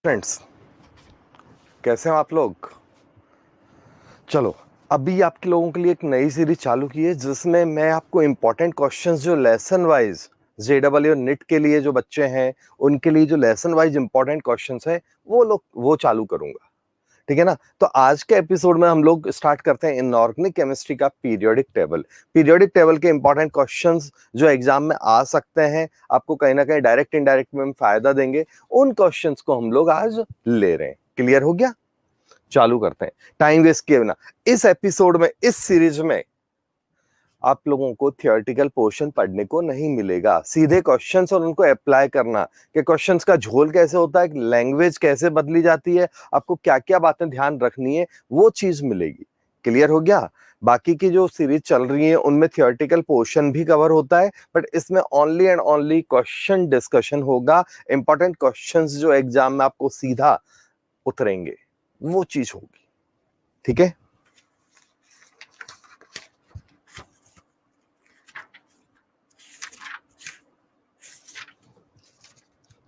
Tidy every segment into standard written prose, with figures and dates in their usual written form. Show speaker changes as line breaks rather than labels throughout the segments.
Friends, कैसे हैं आप लोग। चलो, अभी आपके लोगों के लिए एक नई सीरीज चालू की है जिसमें मैं आपको इंपॉर्टेंट क्वेश्चंस जो लेसन वाइज जेडबल और निट के लिए जो बच्चे हैं उनके लिए जो लेसन वाइज इंपॉर्टेंट क्वेश्चंस है वो चालू करूंगा। ठीक है ना। तो आज के एपिसोड में हम लोग स्टार्ट करते हैं इनऑर्गेनिक केमिस्ट्री का पीरियोडिक टेबल के इंपॉर्टेंट क्वेश्चंस जो एग्जाम में आ सकते हैं, आपको कहीं ना कहीं डायरेक्ट इनडायरेक्ट में फायदा देंगे, उन क्वेश्चंस को हम लोग आज ले रहे हैं। क्लियर हो गया। चालू करते हैं टाइम वेस्ट किए बिना। इस एपिसोड में, इस सीरीज में आप लोगों को थियोरेटिकल पोर्शन पढ़ने को नहीं मिलेगा, सीधे क्वेश्चंस और उनको अप्लाई करना कि क्वेश्चंस का झोल कैसे होता है, लैंग्वेज कैसे बदली जाती है, आपको क्या क्या बातें ध्यान रखनी है, वो चीज मिलेगी। क्लियर हो गया। बाकी की जो सीरीज चल रही है उनमें थियोरेटिकल पोर्शन भी कवर होता है, बट इसमें only and only question discussion होगा। इंपॉर्टेंट क्वेश्चंस जो एग्जाम में आपको सीधा उतरेंगे वो चीज होगी। ठीक है।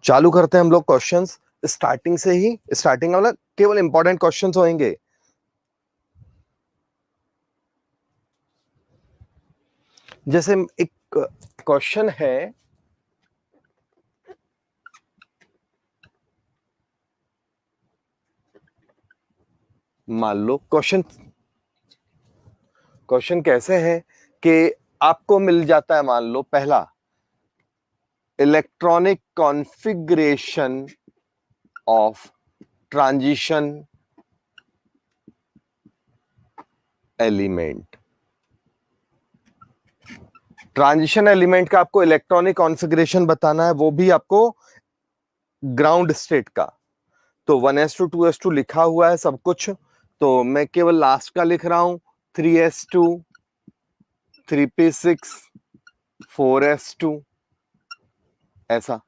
चालू करते हैं हम लोग क्वेश्चंस स्टार्टिंग से ही। स्टार्टिंग वाला केवल इंपॉर्टेंट क्वेश्चंस होंगे। जैसे एक क्वेश्चन है, मान लो क्वेश्चन कैसे है कि आपको मिल जाता है, मान लो पहला, electronic configuration of transition element. Transition element का आपको इलेक्ट्रॉनिक कॉन्फ़िगरेशन बताना है, वो भी आपको ग्राउंड स्टेट का। तो 1s2 2s2 लिखा हुआ है सब कुछ, तो मैं केवल लास्ट का लिख रहा हूं, 3s2 3p6 4s2 ऐसा।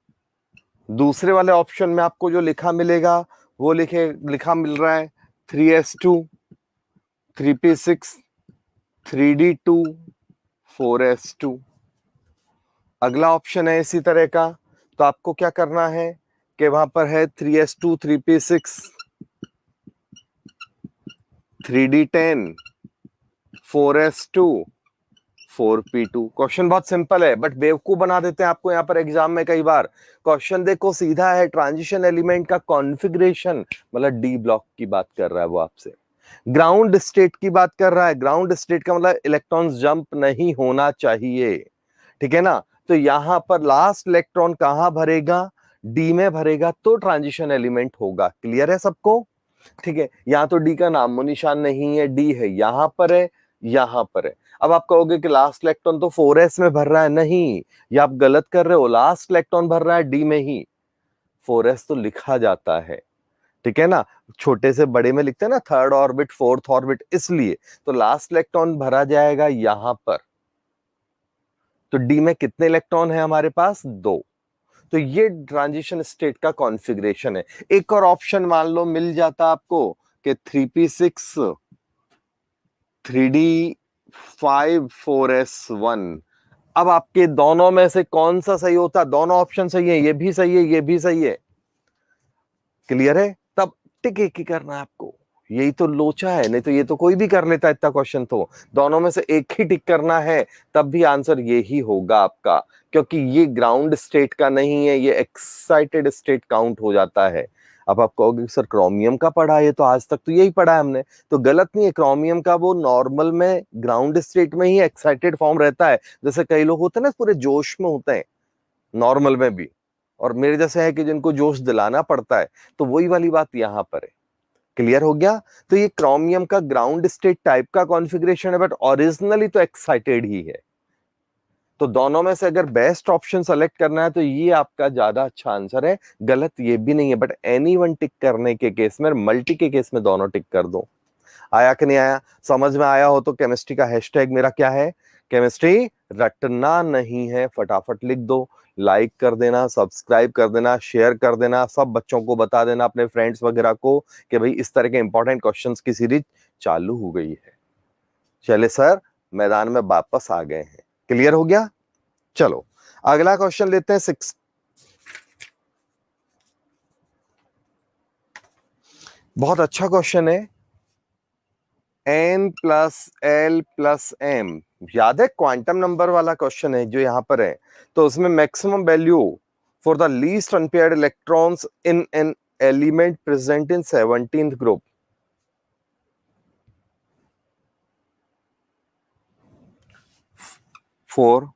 दूसरे वाले ऑप्शन में आपको जो लिखा मिलेगा वो लिखा मिल रहा है 3s2 3p6 3d2 4s2। अगला ऑप्शन है इसी तरह का, तो आपको क्या करना है कि वहां पर है 3s2 3p6 3d10 4s2 4p2। Question बहुत सिंपल है बट बेवकूफ बना देते हैं आपको यहाँ पर एग्जाम में कई बार। क्वेश्चन देखो सीधा है, ट्रांजिशन एलिमेंट का कॉन्फ़िगरेशन, मतलब डी ब्लॉक की बात कर रहा है वो आपसे, ग्राउंड स्टेट की बात कर रहा है। ग्राउंड स्टेट का मतलब इलेक्ट्रॉन जंप नहीं होना चाहिए। ठीक है ना। तो यहां पर लास्ट इलेक्ट्रॉन कहां भरेगा, डी में भरेगा, तो ट्रांजिशन एलिमेंट होगा। क्लियर है सबको। ठीक है। यहां तो डी का नामो निशान नहीं है, डी है यहां पर है, यहां पर है। अब आप कहोगे कि लास्ट इलेक्ट्रॉन तो 4s में भर रहा है, नहीं, ये आप गलत कर रहे हो। लास्ट इलेक्ट्रॉन भर रहा है डी में ही, 4s तो लिखा जाता है। ठीक है ना। छोटे से बड़े में लिखते हैं ना, थर्ड ऑर्बिट फोर्थ ऑर्बिट, इसलिए तो लास्ट इलेक्ट्रॉन भरा जाएगा यहां पर। तो डी में कितने इलेक्ट्रॉन है हमारे पास, 2। तो ये ट्रांजिशन स्टेट का कॉन्फ़िगरेशन है। एक और ऑप्शन मान लो मिल जाता आपको कि 3p6 3d5 4s1। अब आपके दोनों में से कौन सा सही होता, दोनों ऑप्शन सही है, ये भी सही है, ये भी सही है। क्लियर है। तब टिक एक ही करना है आपको, यही तो लोचा है, नहीं तो ये तो कोई भी कर लेता है इतना क्वेश्चन। तो दोनों में से एक ही टिक करना है, तब भी आंसर ये ही होगा आपका, क्योंकि ये ग्राउंड स्टेट का नहीं है, ये एक्साइटेड स्टेट काउंट हो जाता है। अब आप कहोगे सर क्रोमियम का पढ़ा है, तो आज तक तो यही पढ़ा है हमने, तो गलत नहीं है। क्रोमियम का वो नॉर्मल में ग्राउंड स्टेट में ही एक्साइटेड फॉर्म रहता है, जैसे कई लोग होते हैं ना पूरे जोश में होते हैं नॉर्मल में भी, और मेरे जैसे है कि जिनको जोश दिलाना पड़ता है, तो वही वाली बात यहां पर है। क्लियर हो गया। तो ये क्रोमियम का ग्राउंड स्टेट टाइप का कॉन्फ़िगरेशन है, बट ओरिजिनली तो एक्साइटेड ही है। तो दोनों में से अगर बेस्ट ऑप्शन सेलेक्ट करना है तो ये आपका ज्यादा अच्छा आंसर है, गलत ये भी नहीं है। बट एनी वन टिक करने के केस में, मल्टी के केस में दोनों टिक कर दो। आया कि नहीं आया, समझ में आया हो तो केमिस्ट्री का हैशटैग मेरा क्या है, केमिस्ट्री रटना नहीं है, फटाफट लिख दो। लाइक कर देना, सब्सक्राइब कर देना, शेयर कर देना, सब बच्चों को बता देना, अपने फ्रेंड्स वगैरह को, कि भाई इस तरह के इंपॉर्टेंट क्वेश्चंस की सीरीज चालू हो गई है। चले सर, मैदान में वापस आ गए हैं। क्लियर हो गया। चलो अगला क्वेश्चन लेते हैं। बहुत अच्छा क्वेश्चन है। n plus L plus M, याद है क्वांटम नंबर वाला क्वेश्चन है जो यहां पर है। तो उसमें maximum value for the least unpaired electrons in an element present in 17th group, for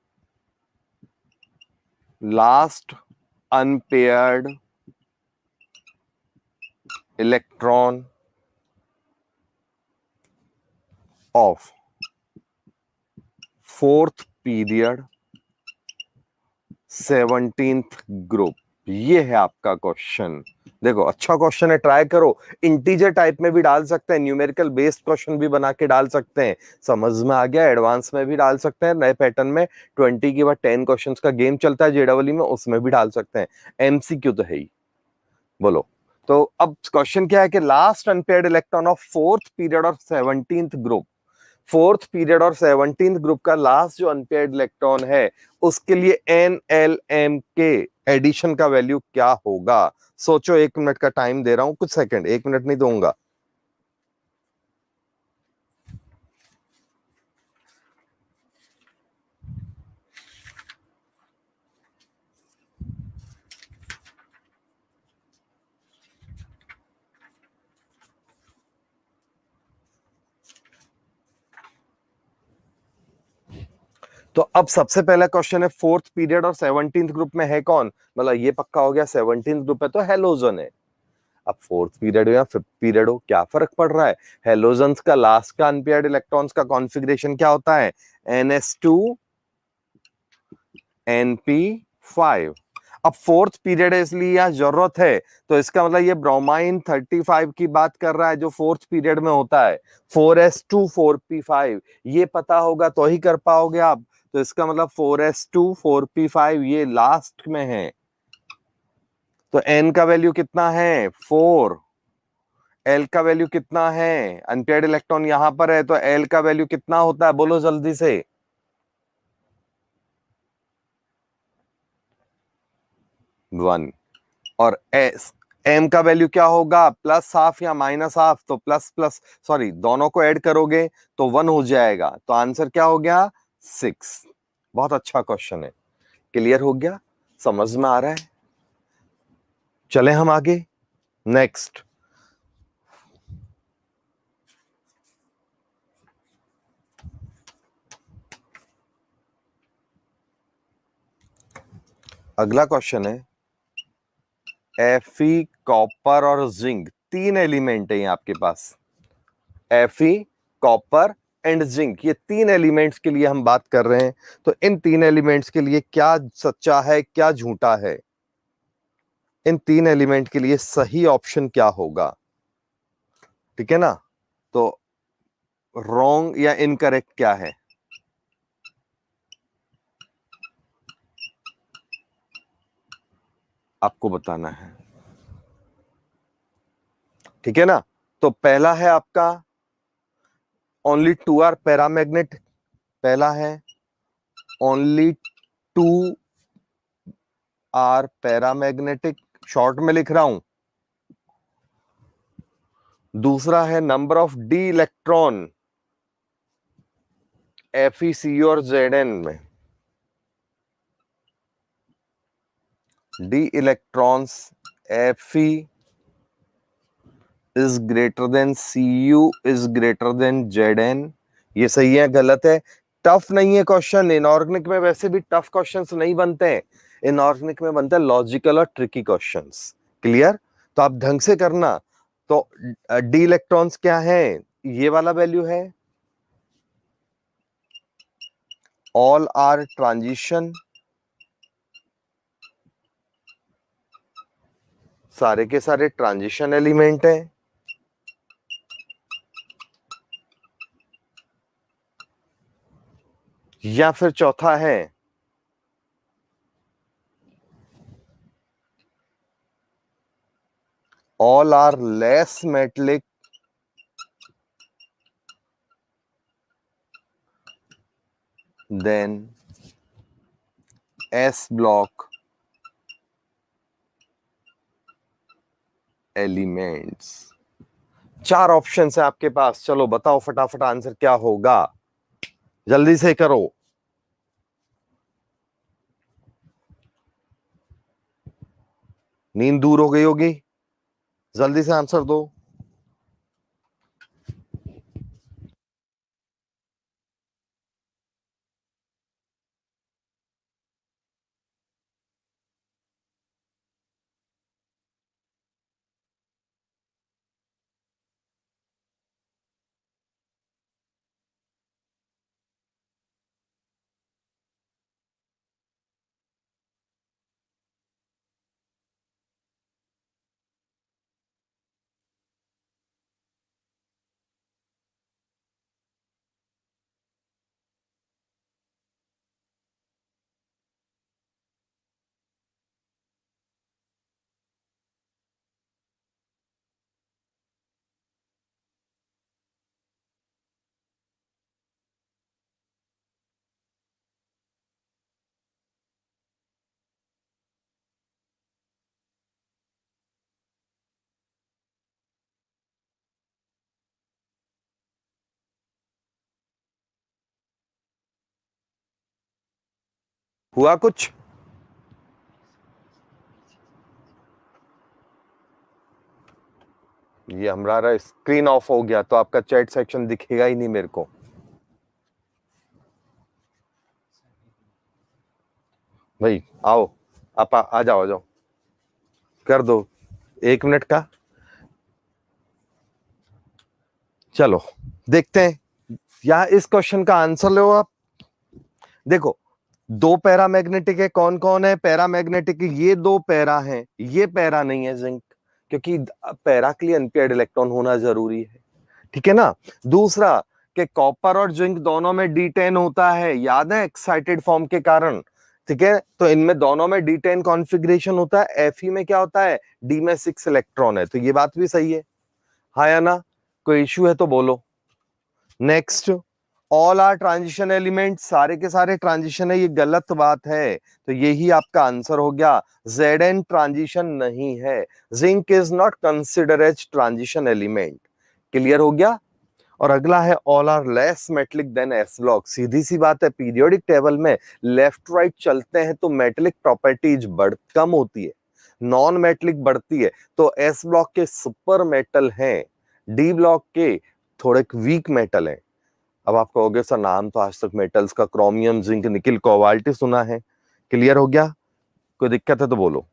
last unpaired electron of fourth period 17th group. ये है आपका क्वेश्चन। देखो अच्छा क्वेश्चन है, ट्राई करो। इंटीजर टाइप में भी डाल सकते हैं, न्यूमेरिकल बेस्ड क्वेश्चन भी बना के डाल सकते हैं। समझ में आ गया? एडवांस में भी डाल सकते हैं, नए पैटर्न में 20 के बाद 10 क्वेश्चंस का गेम चलता है जेडब्ल्यू में, उसमें भी डाल सकते हैं। एमसीक्यू तो है ही। बोलो। तो अब क्वेश्चन क्या है कि last unpaired electron of fourth period और 17th ग्रुप, फोर्थ पीरियड और 17th ग्रुप का लास्ट जो अनपेयर्ड इलेक्ट्रॉन है उसके लिए एन एल एम के एडिशन का वैल्यू क्या होगा? सोचो, 1 मिनट का टाइम दे रहा हूं, कुछ सेकंड, 1 मिनट नहीं दूंगा। तो अब सबसे पहला क्वेश्चन है, फोर्थ पीरियड और 17th ग्रुप में है कौन? मतलब ये पक्का हो गया 17th ग्रुप है तो हेलोजन है। अब फोर्थ पीरियड हो या फिफ्थ पीरियड हो, क्या फर्क पड़ रहा है? हेलोजन्स का लास्ट का अनपेयर्ड इलेक्ट्रॉन्स का कॉन्फ़िगरेशन क्या होता है? NS2 NP5। अब फोर्थ पीरियड है इसलिए यहां जरूरत है, तो इसका मतलब ये ब्रोमाइन 35 की बात कर रहा है जो फोर्थ पीरियड में होता है। 4s2 4p5, ये पता होगा तो ही कर पाओगे आप। तो इसका मतलब 4s2 4p5 ये लास्ट में है। तो n का वैल्यू कितना है? 4। एल का वैल्यू कितना है? अनपेयर्ड इलेक्ट्रॉन यहां पर है तो एल का वैल्यू कितना होता है? बोलो जल्दी से। 1। और एस एम का वैल्यू क्या होगा? प्लस हाफ या माइनस हाफ? तो प्लस प्लस, सॉरी, दोनों को ऐड करोगे तो 1 हो जाएगा। तो आंसर क्या हो गया? 6। बहुत अच्छा क्वेश्चन है। क्लियर हो गया? समझ में आ रहा है? चले हम आगे। नेक्स्ट, अगला क्वेश्चन है, Fe, कॉपर और जिंक, 3 एलिमेंट है आपके पास। Fe, कॉपर एंड जिंक, ये 3 एलिमेंट्स के लिए हम बात कर रहे हैं। तो इन 3 एलिमेंट्स के लिए क्या सच्चा है, क्या झूठा है? इन 3 एलिमेंट के लिए सही ऑप्शन क्या होगा? ठीक है ना? तो रॉन्ग या इनकरेक्ट क्या है, आपको बताना है। ठीक है ना? तो पहला है आपका ओनली 2 आर पैरामैग्नेट। पहला है ओनली 2 आर पैरामैग्नेटिक, शॉर्ट में लिख रहा हूं। दूसरा है number of D electron FeC और Zn में, D electrons Fe is greater than Cu is greater than Zn। ये सही है गलत है? टफ नहीं है क्वेश्चन, इनऑर्गेनिक में वैसे भी टफ क्वेश्चंस नहीं बनते हैं। इनऑर्गेनिक में बनते हैं लॉजिकल और ट्रिकी क्वेश्चंस। क्लियर? तो आप ढंग से करना। तो डी इलेक्ट्रॉन्स क्या है? ये वाला वैल्यू है, ऑल आर ट्रांजिशन, सारे के सारे ट्रांजिशन एलिमेंट हैं। या फिर चौथा है all are less metallic than S block elements. 4 option है आपके पास, चलो बताओ फटाफट आंसर क्या होगा, जल्दी से करो। नींद दूर हो गई होगी, जल्दी से आंसर दो। हुआ कुछ? ये हमारा स्क्रीन ऑफ हो गया तो आपका चैट सेक्शन दिखेगा ही नहीं मेरे को। भाई आओ, आप आ जाओ, आ जाओ, कर दो 1 मिनट का। चलो देखते हैं, यहां इस क्वेश्चन का आंसर लो आप। देखो, 2 पैरामैग्नेटिक है, कौन कौन है पैरामैग्नेटिक? ये 2 पैरा हैं, ये पैरा नहीं है जिंक, क्योंकि पैरा के लिए अनपेयर्ड इलेक्ट्रॉन होना जरूरी है, ठीक है ना। दूसरा कि कॉपर और जिंक दोनों में D10 होता है, याद है, एक्साइटेड फॉर्म के कारण, ठीक है। तो इनमें दोनों में D10 कॉन्फ़िगरेशन होता है, Fe में क्या होता है, D में 6 इलेक्ट्रॉन है, तो ये बात भी सही है, हाँ या ना? कोई इश्यू है तो बोलो। Next, all are transition element, सारे के सारे ट्रांजिशन है, ये गलत बात है, तो यही आपका आंसर हो गया। Zn ट्रांजिशन नहीं है, zinc is not consider as transition element. Clear हो गया? और अगला है all are less metallic than s block. सीधी सी बात है, पीरियोडिक टेबल में लेफ्ट राइट चलते हैं तो मेटलिक प्रॉपर्टीज कम होती है, नॉन मेटलिक बढ़ती है। तो एस ब्लॉक के सुपर मेटल हैं, डी ब्लॉक के थोड़े वीक मेटल हैं। अब आप कहोगे सर नाम तो आज तक मेटल्स का क्रोमियम जिंक निकिल कोबाल्ट सुना है। क्लियर हो गया? कोई दिक्कत है तो बोलो।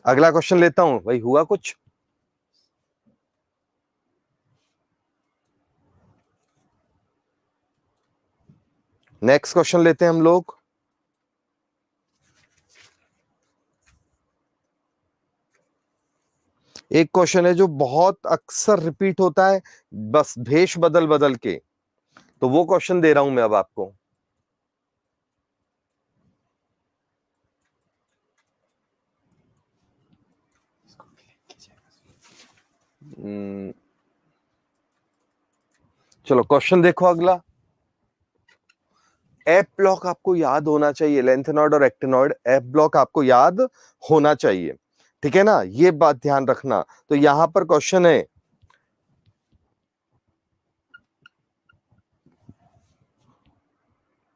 अगला क्वेश्चन लेता हूं भाई, हुआ कुछ? नेक्स्ट क्वेश्चन लेते हैं हम लोग। एक क्वेश्चन है जो बहुत अक्सर रिपीट होता है, बस भेष बदल बदल के, तो वो क्वेश्चन दे रहा हूं मैं अब आपको। चलो क्वेश्चन देखो अगला। एफ ब्लॉक आपको याद होना चाहिए, लेंथेनॉइड और एक्टिनॉइड, एफ ब्लॉक आपको याद होना चाहिए, ठीक है ना, ये बात ध्यान रखना। तो यहां पर क्वेश्चन है,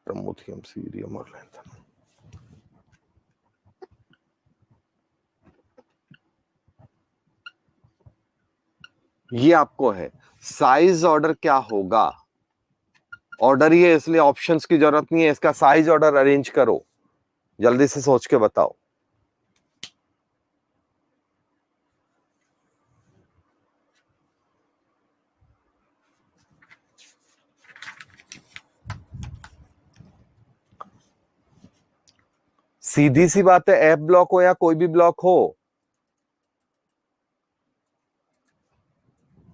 प्रमोथियम, सीरियम और लैंथेनम, ये आपको है। साइज ऑर्डर क्या होगा? ऑर्डर ही है इसलिए ऑप्शंस की जरूरत नहीं है, इसका साइज ऑर्डर अरेंज करो, जल्दी से सोच के बताओ। सीधी सी बात है, एफ ब्लॉक हो या कोई भी ब्लॉक हो,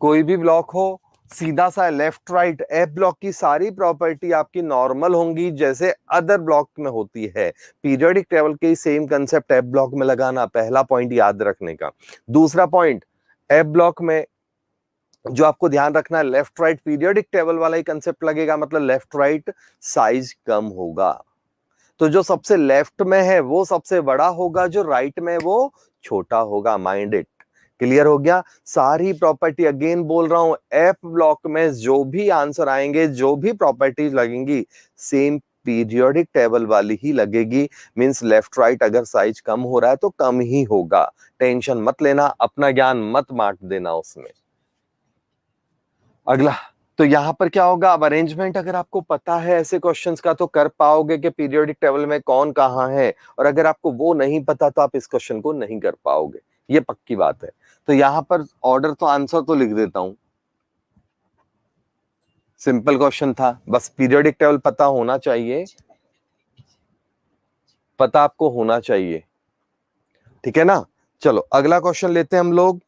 कोई भी ब्लॉक हो, सीधा सा लेफ्ट राइट, एफ ब्लॉक की सारी प्रॉपर्टी आपकी नॉर्मल होंगी जैसे अदर ब्लॉक में होती है। पीरियोडिक टेबल के सेम कंसेप्ट एफ ब्लॉक में लगाना, पहला पॉइंट याद रखने का। दूसरा पॉइंट, एफ ब्लॉक में जो आपको ध्यान रखना है, लेफ्ट राइट पीरियोडिक टेबल वाला ही कंसेप्ट लगेगा, मतलब लेफ्ट राइट साइज कम होगा, तो जो सबसे लेफ्ट में है वो सबसे बड़ा होगा, जो राइट में वो छोटा होगा, माइंड इट। क्लियर हो गया? सारी प्रॉपर्टी अगेन बोल रहा हूं, एफ ब्लॉक में जो भी आंसर आएंगे, जो भी प्रॉपर्टीज लगेंगी, सेम पीरियोडिक टेबल वाली ही लगेगी। मींस लेफ्ट राइट अगर साइज कम हो रहा है तो कम ही होगा। टेंशन मत लेना, अपना ज्ञान मत बांट देना उसमें। अगला, तो यहां पर क्या होगा? अब अरेंजमेंट अगर आपको पता है ऐसे क्वेश्चंस का तो कर पाओगे कि पीरियोडिक टेबल में कौन कहां है, और अगर आपको वो नहीं पता तो आप इस क्वेश्चन को नहीं कर पाओगे, ये पक्की बात है। तो यहां पर ऑर्डर तो आंसर तो लिख देता हूं। सिंपल क्वेश्चन था, बस पीरियोडिक टेबल पता होना चाहिए, पता आपको होना चाहिए, ठीक है ना? चलो अगला क्वेश्चन लेते हैं हम लोग।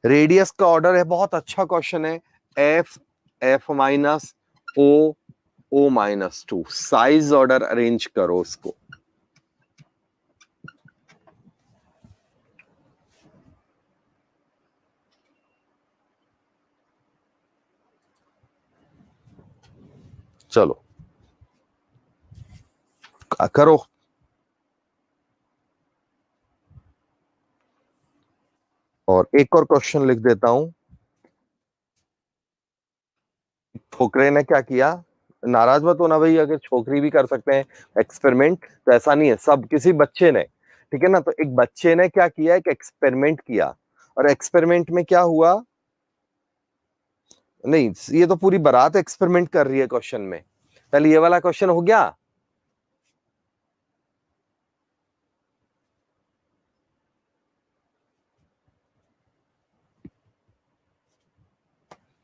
रेडियस का ऑर्डर है, बहुत अच्छा क्वेश्चन है। F, F minus O, O minus 2, size order arrange करो इसको। चलो करो। और एक और क्वेश्चन लिख देता हूं। छोकरे ने क्या किया, नाराज मत होना भाई, अगर छोकरी भी कर सकते हैं एक्सपेरिमेंट, तो ऐसा नहीं है, सब किसी बच्चे ने, ठीक है ना? तो एक बच्चे ने क्या किया, एक एक्सपेरिमेंट किया, और एक्सपेरिमेंट में क्या हुआ, नहीं ये तो पूरी बारात एक्सपेरिमेंट कर रही है क्वेश्चन में। पहले ये वाला क्वेश्चन हो गया।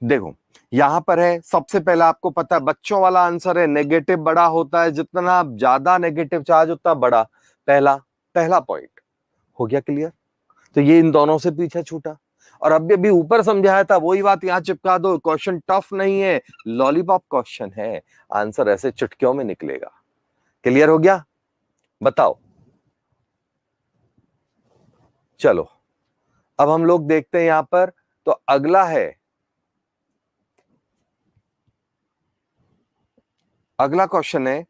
देखो यहां पर है, सबसे पहला आपको पता है बच्चों वाला आंसर है, नेगेटिव बड़ा होता है, जितना ज्यादा नेगेटिव चार्ज उतना बड़ा। पहला पहला पॉइंट हो गया क्लियर। तो ये इन दोनों से पीछे छूटा। और अभी ऊपर समझाया था वही बात यहां चिपका दो, क्वेश्चन टफ नहीं है, लॉलीपॉप क्वेश्चन है, आंसर ऐसे चुटकियों में निकलेगा। क्लियर हो गया? बताओ। चलो अब हम लोग देखते हैं यहां पर, तो अगला है, अगला क्वेश्चन है,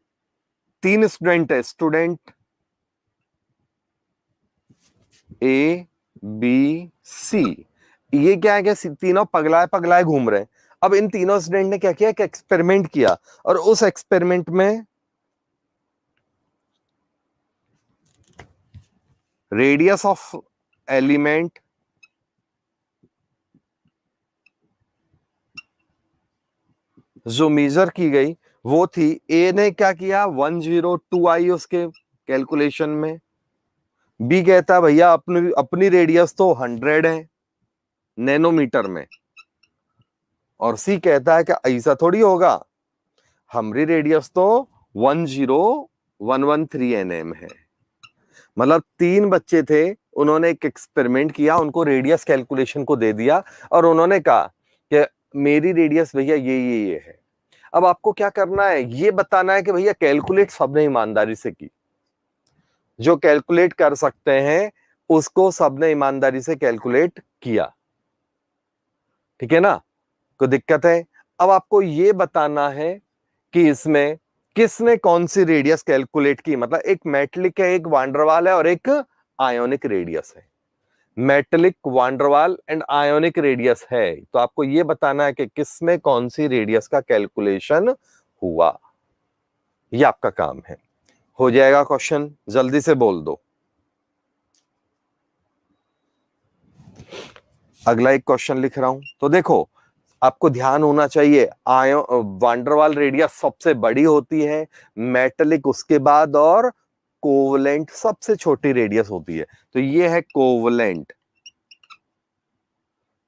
तीन स्टूडेंट है, स्टूडेंट ए बी सी, ये क्या है कि तीनों पगलाए पगलाए घूम रहे हैं। अब इन तीनों स्टूडेंट ने क्या किया, कि एक्सपेरिमेंट किया, और उस एक्सपेरिमेंट में रेडियस ऑफ एलिमेंट जो मेजर की गई वो थी, ए ने क्या किया 102 आई उसके कैलकुलेशन में, बी कहता भैया अपनी अपनी रेडियस तो 100 है नैनोमीटर में, और सी कहता है कि ऐसा थोड़ी होगा, हमारी रेडियस तो 10113 एनएम है। मतलब तीन बच्चे थे, उन्होंने एक एक्सपेरिमेंट किया, उनको रेडियस कैलकुलेशन को दे दिया, और उन्होंने कहा कि मेरी रेडियस भैया ये है। अब आपको क्या करना है, ये बताना है कि भैया कैलकुलेट सबने ईमानदारी से की, जो कैलकुलेट कर सकते हैं उसको सबने ईमानदारी से कैलकुलेट किया, ठीक है ना? कोई दिक्कत है? अब आपको ये बताना है कि इसमें किसने कौन सी रेडियस कैलकुलेट की, मतलब एक मेटलिक है, एक वांडरवाल है, और एक आयोनिक रेडियस है। Metallic, van der Waal and ionic radius है, तो आपको यह बताना है कि किसमें कौन सी रेडियस का कैलकुलेशन हुआ, ये आपका काम है। हो जाएगा क्वेश्चन, जल्दी से बोल दो। अगला एक क्वेश्चन लिख रहा हूं, तो देखो आपको ध्यान होना चाहिए, आयो वांडरवाल रेडियस सबसे बड़ी होती है, मेटलिक उसके बाद, और कोवलेंट सबसे छोटी रेडियस होती है। तो ये है कोवलेंट,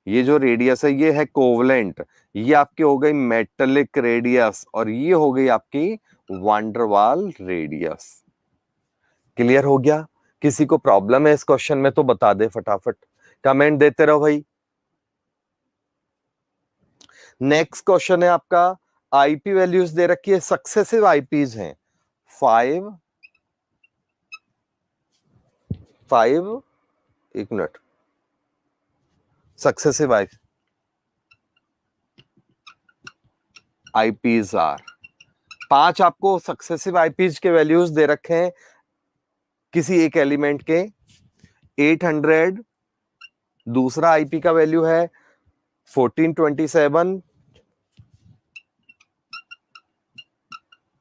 ये जो रेडियस है ये है कोवलेंट, ये आपकी हो गई मेटलिक रेडियस, और ये हो गई आपकी वांडरवाल रेडियस। क्लियर हो गया? किसी को प्रॉब्लम है इस क्वेश्चन में तो बता दे फटाफट, कमेंट देते रहो भाई। नेक्स्ट क्वेश्चन है आपका, आईपी वैल्यूज दे रखी है, सक्सेसिव आईपीज हैं 5, 5, एक मिनट, सक्सेसिव आईपीज आर 5, आपको सक्सेसिव आईपीज के वैल्यूज दे रखे हैं किसी एक एलिमेंट के, 800, दूसरा आईपी का वैल्यू है 1427,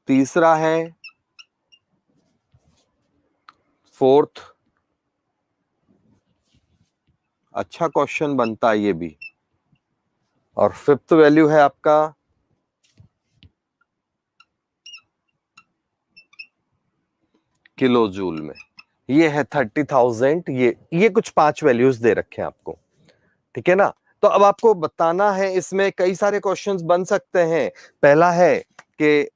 तीसरा है 4th। अच्छा क्वेश्चन बनता है ये भी। और 5th वैल्यू है आपका किलो जूल में। ये है 30,000। ये कुछ 5 वैल्यूज दे रखे हैं आपको, ठीक है ना। तो अब आपको बताना है, इसमें कई सारे क्वेश्चंस बन सकते हैं। पहला है कि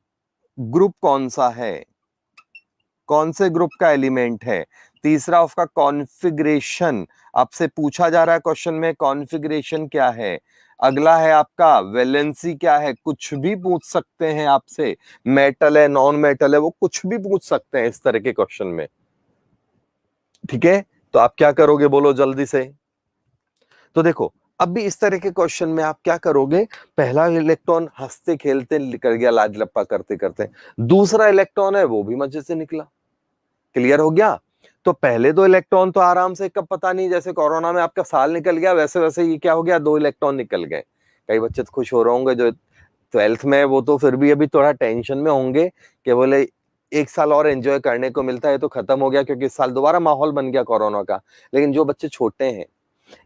ग्रुप कौन सा है, कौन से ग्रुप का एलिमेंट है। तीसरा उसका कॉन्फ़िगरेशन, आपसे पूछा जा रहा है क्वेश्चन में कॉन्फ़िगरेशन क्या है। अगला है आपका वैलेंसी क्या है, कुछ भी पूछ सकते हैं आपसे। मेटल है, नॉन मेटल है, वो कुछ भी पूछ सकते हैं इस तरह के क्वेश्चन में, ठीक है। तो आप क्या करोगे बोलो जल्दी से। तो देखो, अब भी इस तरह के क्वेश्चन में आप क्या करोगे। पहला इलेक्ट्रॉन हंसते खेलते निकल गया, लाज लप्पा करते करते। दूसरा इलेक्ट्रॉन है वो भी मजे से निकला। क्लियर हो गया। तो पहले 2 इलेक्ट्रॉन तो आराम से, कब पता नहीं, जैसे कोरोना में आपका साल निकल गया, वैसे वैसे ये क्या हो गया, 2 इलेक्ट्रॉन निकल गए। कई बच्चे तो खुश हो रहे होंगे जो 12th में है, वो तो फिर भी अभी थोड़ा टेंशन में होंगे कि बोले 1 साल और एंजॉय करने को मिलता है, तो खत्म हो गया क्योंकि इस साल दोबारा माहौल बन गया कोरोना का। लेकिन जो बच्चे छोटे हैं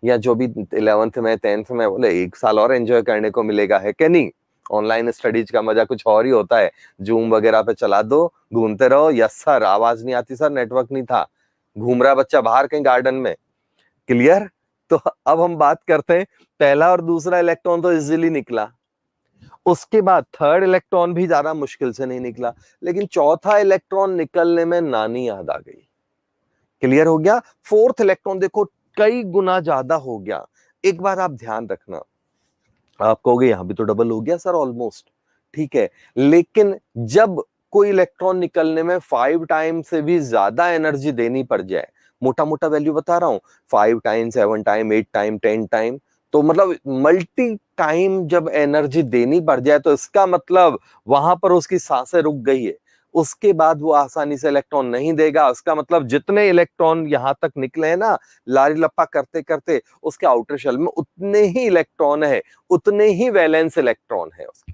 या जो भी 11th में 10th में, बोले 1 साल और एंजॉय करने को मिलेगा, है कि नहीं। ऑनलाइन स्टडीज का मजा कुछ और ही होता है। जूम वगैरह पे चला दो, घूमते रहो। यस सर, आवाज नहीं आती सर, नेटवर्क नहीं था। घूम रहा बच्चा बाहर कहीं गार्डन में। क्लियर। तो अब हम बात करते हैं, पहला और दूसरा इलेक्ट्रॉन तो इजीली निकला। उसके बाद 3rd इलेक्ट्रॉन भी ज्यादा मुश्किल से नहीं निकला, लेकिन चौथा इलेक्ट्रॉन निकलने में नानी याद आ गई। क्लियर हो गया। 4th इलेक्ट्रॉन देखो कई गुना ज्यादा हो गया। एक बार आप ध्यान रखना, आप कहोगे यहां भी तो डबल हो गया सर ऑलमोस्ट, ठीक है। लेकिन जब कोई इलेक्ट्रॉन निकलने में 5 टाइम से भी ज्यादा एनर्जी देनी पड़ जाए, मोटा मोटा वैल्यू बता रहा हूं, 5 टाइम, 7 टाइम, 8 टाइम, 10 टाइम, तो मतलब मल्टी टाइम जब एनर्जी देनी पड़ जाए, तो इसका मतलब वहां पर उसकी सांसें रुक गई है। उसके बाद वो आसानी से इलेक्ट्रॉन नहीं देगा। उसका मतलब जितने इलेक्ट्रॉन यहां तक निकले हैं ना, लारी लप्पा करते करते, उसके आउटर शेल में उतने ही इलेक्ट्रॉन है, उतने ही वैलेंस इलेक्ट्रॉन है उसके।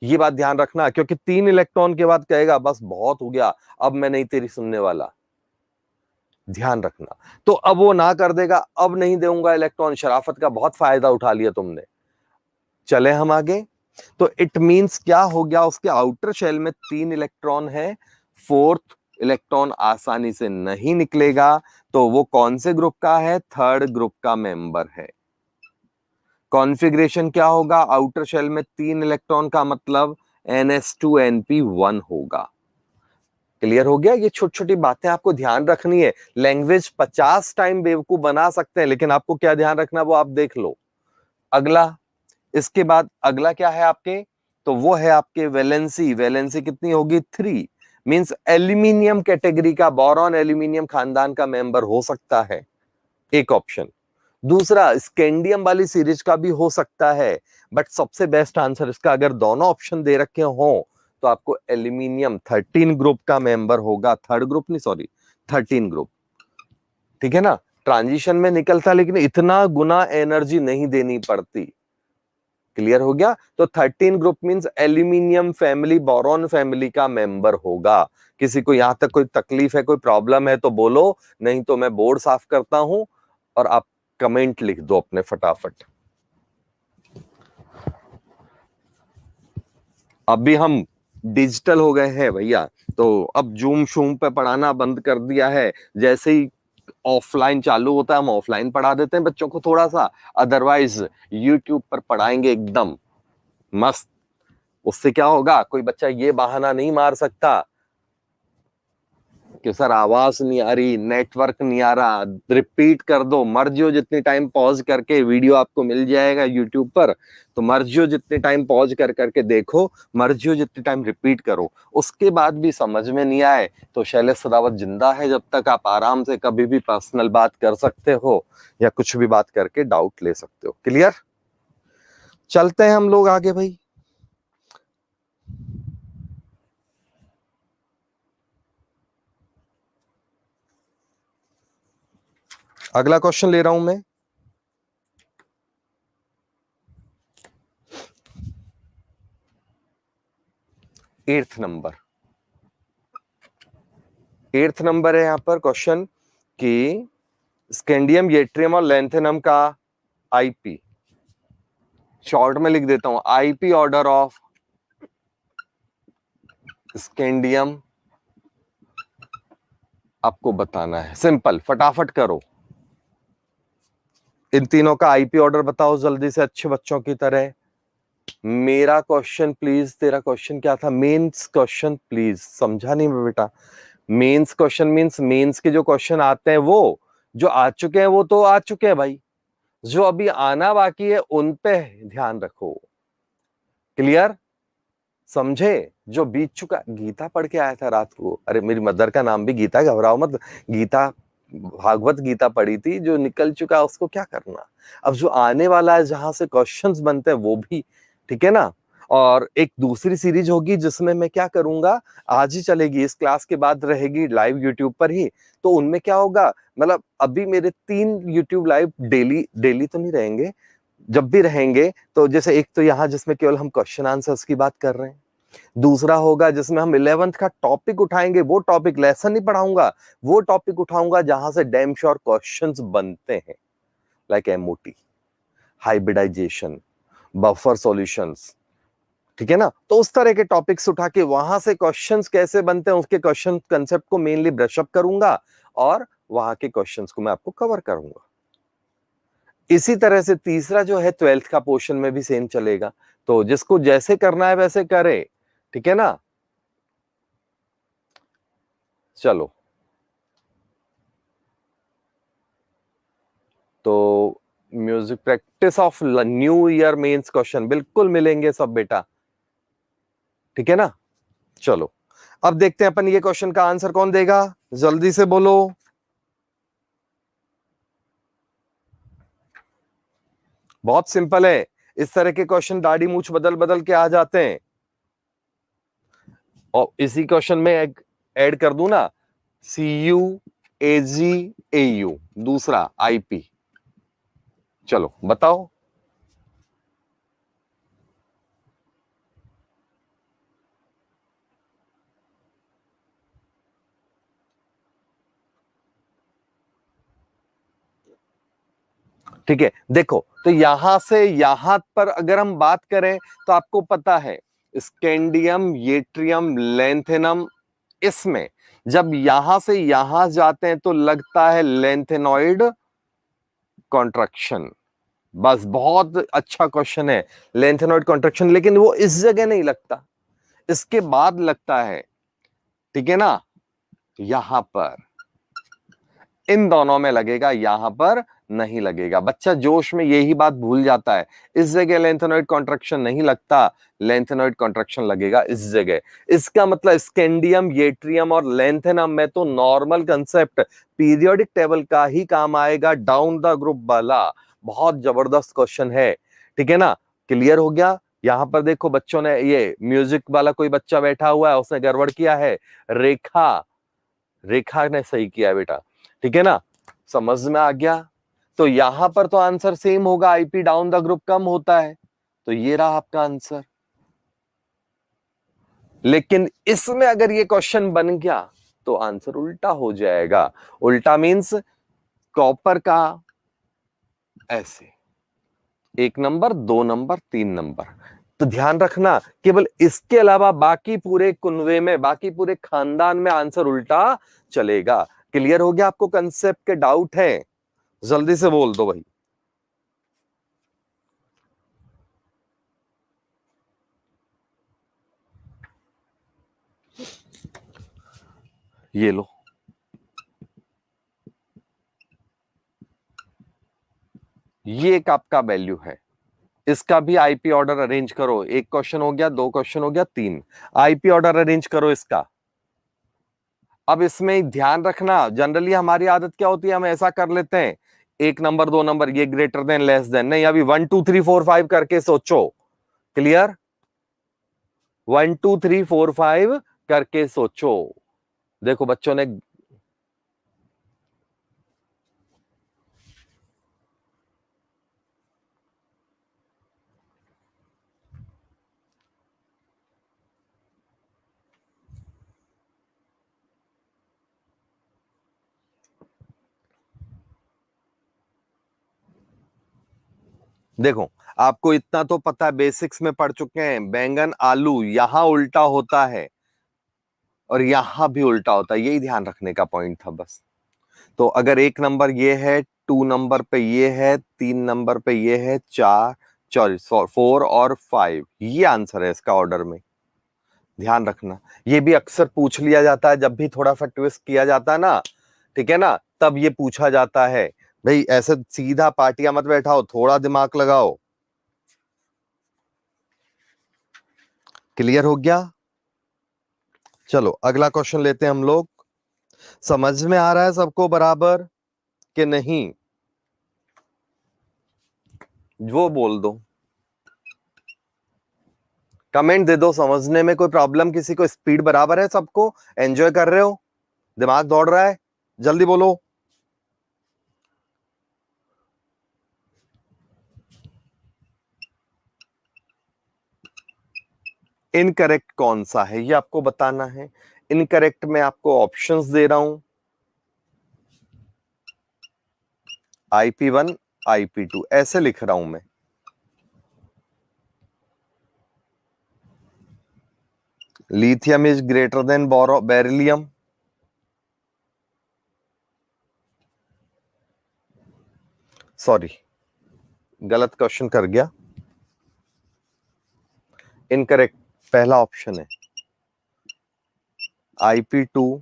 ये बात ध्यान रखना, क्योंकि 3 इलेक्ट्रॉन के बाद कहेगा बस बहुत हो गया, अब मैं नहीं तेरी सुनने वाला। ध्यान रखना। तो अब वो ना कर देगा, अब नहीं दूंगा इलेक्ट्रॉन, शराफत का बहुत फायदा उठा लिया तुमने। चले हम आगे। तो इट मींस क्या हो गया, उसके आउटर शेल में 3 इलेक्ट्रॉन है, 4th इलेक्ट्रॉन आसानी से नहीं निकलेगा। तो वो कौन से ग्रुप का है, 3rd ग्रुप का मेंबर है। कॉन्फ़िगरेशन क्या होगा, आउटर शेल में 3 इलेक्ट्रॉन का मतलब NH2NP1 होगा। क्लियर हो गया। ये छोटी छोटी बातें आपको ध्यान रखनी है। लैंग्वेज 50 टाइम बेवकूफ बना सकते हैं, लेकिन आपको क्या ध्यान रखना वो आप देख लो। अगला, इसके बाद अगला क्या है आपके, तो वो है आपके वैलेंसी। वैलेंसी कितनी होगी, 3। मींस एल्यूमिनियम कैटेगरी का, बोरॉन एल्यूमिनियम खानदान का मेंबर हो सकता है, एक ऑप्शन। दूसरा स्कैंडियम वाली सीरीज का भी हो सकता है, बट सबसे बेस्ट आंसर इसका, अगर दोनों ऑप्शन दे रखे हो तो आपको एल्यूमिनियम 13 ग्रुप का मेंबर होगा। 3rd ग्रुप नहीं, सॉरी, 13 ग्रुप, ठीक है ना। ट्रांजिशन में निकलता, लेकिन इतना गुना एनर्जी नहीं देनी पड़ती। क्लियर हो गया। तो 13 group means aluminium family, boron family का मेंबर होगा। किसी को यहां तक कोई तकलीफ है, कोई प्रॉब्लम है तो बोलो, नहीं तो मैं बोर्ड साफ करता हूं और आप कमेंट लिख दो अपने फटाफट। अब भी हम डिजिटल हो गए हैं भैया, तो अब जूम शूम पे पढ़ाना बंद कर दिया है। जैसे ही ऑफलाइन चालू होता है, हम ऑफलाइन पढ़ा देते हैं बच्चों को थोड़ा सा, अदरवाइज यूट्यूब पर पढ़ाएंगे एकदम मस्त। उससे क्या होगा, कोई बच्चा ये बहाना नहीं मार सकता कि सर आवाज नहीं आ रही, नेटवर्क नहीं आ रहा। रिपीट कर दो, मर्जी हो जितनी टाइम पॉज करके, वीडियो आपको मिल जाएगा यूट्यूब पर, तो मर्जी हो जितने टाइम पॉज कर करके देखो, मर्जी हो जितने टाइम रिपीट करो। उसके बाद भी समझ में नहीं आए तो शैलेश सदावत जिंदा है, जब तक आप आराम से कभी भी पर्सनल बात कर सकते हो या कुछ भी बात करके डाउट ले सकते हो। क्लियर। चलते हैं हम लोग आगे भाई। अगला क्वेश्चन ले रहा हूं मैं। एट्थ नंबर है यहां पर क्वेश्चन कि स्कैंडियम, येट्रियम और लैंथेनम का आईपी, शॉर्ट में लिख देता हूं, आईपी ऑर्डर ऑफ स्कैंडियम आपको बताना है। सिंपल, फटाफट करो, इन तीनों का आईपी ऑर्डर बताओ जल्दी से, अच्छे बच्चों की तरह। मेरा क्वेश्चन प्लीज, तेरा क्वेश्चन क्या था? मेंस क्वेश्चन प्लीज, समझा नहीं मैं बेटा। मेंस क्वेश्चन मींस मेंस के जो क्वेश्चन आते हैं वो, जो आ चुके हैं वो तो आ चुके हैं भाई, जो अभी आना बाकी है उन पे ध्यान रखो। क्लियर? समझे? जो बीत चुका, गीता पढ़ के आया था रात को, अरे मेरी मदर का नाम भी गीता, घबराओ मत। गीता, भागवत गीता पढ़ी थी, जो निकल चुका है उसको क्या करना। अब जो आने वाला है, जहां से क्वेश्चंस बनते हैं वो भी, ठीक है ना। और एक दूसरी सीरीज होगी जिसमें मैं क्या करूंगा, आज ही चलेगी, इस क्लास के बाद रहेगी लाइव यूट्यूब पर ही। तो उनमें क्या होगा, मतलब अभी मेरे 3 यूट्यूब लाइव डेली, डेली तो नहीं रहेंगे, जब भी रहेंगे तो जैसे एक तो यहाँ जिसमें केवल हम क्वेश्चन आंसर्स की बात कर रहे हैं, दूसरा होगा जिसमें हम 11th का टॉपिक उठाएंगे, वो टॉपिक लेसन नहीं पढ़ाऊंगा, वो टॉपिक उठाऊंगा जहां से डैम श्योर क्वेश्चंस बनते हैं, like MOT, hybridisation, buffer solutions, ठीक है ना। तो उस तरह के टॉपिक्स उठा के वहां से क्वेश्चंस कैसे बनते हैं उसके क्वेश्चन कंसेप्ट को मेनली ब्रश अप करूंगा, और वहां के क्वेश्चंस को मैं आपको कवर करूंगा। इसी तरह से तीसरा जो है 12th का पोर्शन में भी सेम चलेगा, तो जिसको जैसे करना है वैसे करे, ठीक है ना। चलो, तो music practice of new year mains question बिल्कुल मिलेंगे सब बेटा, ठीक है ना। चलो, अब देखते हैं अपन ये क्वेश्चन का आंसर कौन देगा, जल्दी से बोलो। बहुत सिंपल है, इस तरह के क्वेश्चन दाढ़ी मूछ बदल बदल के आ जाते हैं। और इसी क्वेश्चन में ऐड कर दूं ना, CU AG AU, दूसरा IP। चलो बताओ। ठीक है, देखो तो यहां से यहां पर अगर हम बात करें तो आपको पता है स्कैंडियम, येट्रियम, लैंथेनम, इसमें जब यहां से यहां जाते हैं तो लगता है लैंथेनॉइड कॉन्ट्रैक्शन। बस, बहुत अच्छा क्वेश्चन है, लैंथेनॉइड कॉन्ट्रैक्शन, लेकिन वो इस जगह नहीं लगता, इसके बाद लगता है, ठीक है ना, यहां पर, इन दोनों में लगेगा, यहां पर नहीं लगेगा। बच्चा जोश में यही बात भूल जाता है, इस जगह लेंथेनॉइड कॉन्ट्रैक्शन नहीं लगता, लेंथेनॉइड कॉन्ट्रैक्शन लगेगा इस जगह। इसका मतलब स्कैंडियम, येट्रियम और लेंथेनम में तो नॉर्मल कंसेप्ट पीरियोडिक टेबल का ही काम आएगा, डाउन द ग्रुप वाला। बहुत जबरदस्त क्वेश्चन है, ठीक है ना। क्लियर हो गया? यहां पर देखो बच्चों ने, ये म्यूजिक वाला कोई बच्चा बैठा हुआ है, उसने गड़बड़ किया है, रेखा, रेखा ने सही किया है बेटा, ठीक है ना, समझ में आ गया। तो यहां पर तो आंसर सेम होगा, आईपी डाउन द ग्रुप कम होता है, तो ये रहा आपका आंसर। लेकिन इसमें अगर ये क्वेश्चन बन गया तो आंसर उल्टा हो जाएगा। उल्टा मींस कॉपर का ऐसे 1 नंबर, 2 नंबर, 3 नंबर। तो ध्यान रखना, केवल इसके अलावा बाकी पूरे कुनवे में, बाकी पूरे खानदान में आंसर उल्टा चलेगा। क्लियर हो गया आपको कंसेप्ट के? डाउट है जल्दी से बोल दो भाई। ये लो, ये एक आपका वैल्यू है, इसका भी आईपी ऑर्डर अरेंज करो। एक क्वेश्चन हो गया, 2 क्वेश्चन हो गया, 3, आईपी ऑर्डर अरेंज करो इसका। अब इसमें ध्यान रखना, जनरली हमारी आदत क्या होती है, हम ऐसा कर लेते हैं, 1 नंबर, 2 नंबर, ये ग्रेटर देन लेस देन, नहीं, अभी 1 2 3 4 5 करके सोचो। क्लियर? 1 2 3 4 5 करके सोचो। देखो बच्चों ने, देखो, आपको इतना तो पता है, बेसिक्स में पढ़ चुके हैं, बैंगन आलू यहां उल्टा होता है और यहां भी उल्टा होता है, यही ध्यान रखने का पॉइंट था बस। तो अगर एक नंबर ये है, 2 नंबर पे ये है, 3 नंबर पे ये है, 4, सॉरी 4 और 5, ये आंसर है इसका ऑर्डर में। ध्यान रखना, ये भी अक्सर पूछ लिया जाता है जब भी थोड़ा सा ट्विस्ट किया जाता है ना, ठीक है ना, तब ये पूछा जाता है। भाई ऐसे सीधा पार्टियां मत बैठाओ, थोड़ा दिमाग लगाओ। क्लियर हो गया? चलो अगला क्वेश्चन लेते हैं हम लोग। समझ में आ रहा है सबको बराबर कि नहीं? वो बोल दो, कमेंट दे दो। समझने में कोई प्रॉब्लम किसी को? स्पीड बराबर है सबको? एंजॉय कर रहे हो? दिमाग दौड़ रहा है? जल्दी बोलो। इनकरेक्ट कौन सा है ये आपको बताना है। इनकरेक्ट में आपको ऑप्शंस दे रहा हूं, IP1, IP2 ऐसे लिख रहा हूं मैं। Lithium is greater than beryllium. Sorry, गलत क्वेश्चन कर गया। इनकरेक्ट पहला ऑप्शन है IP2,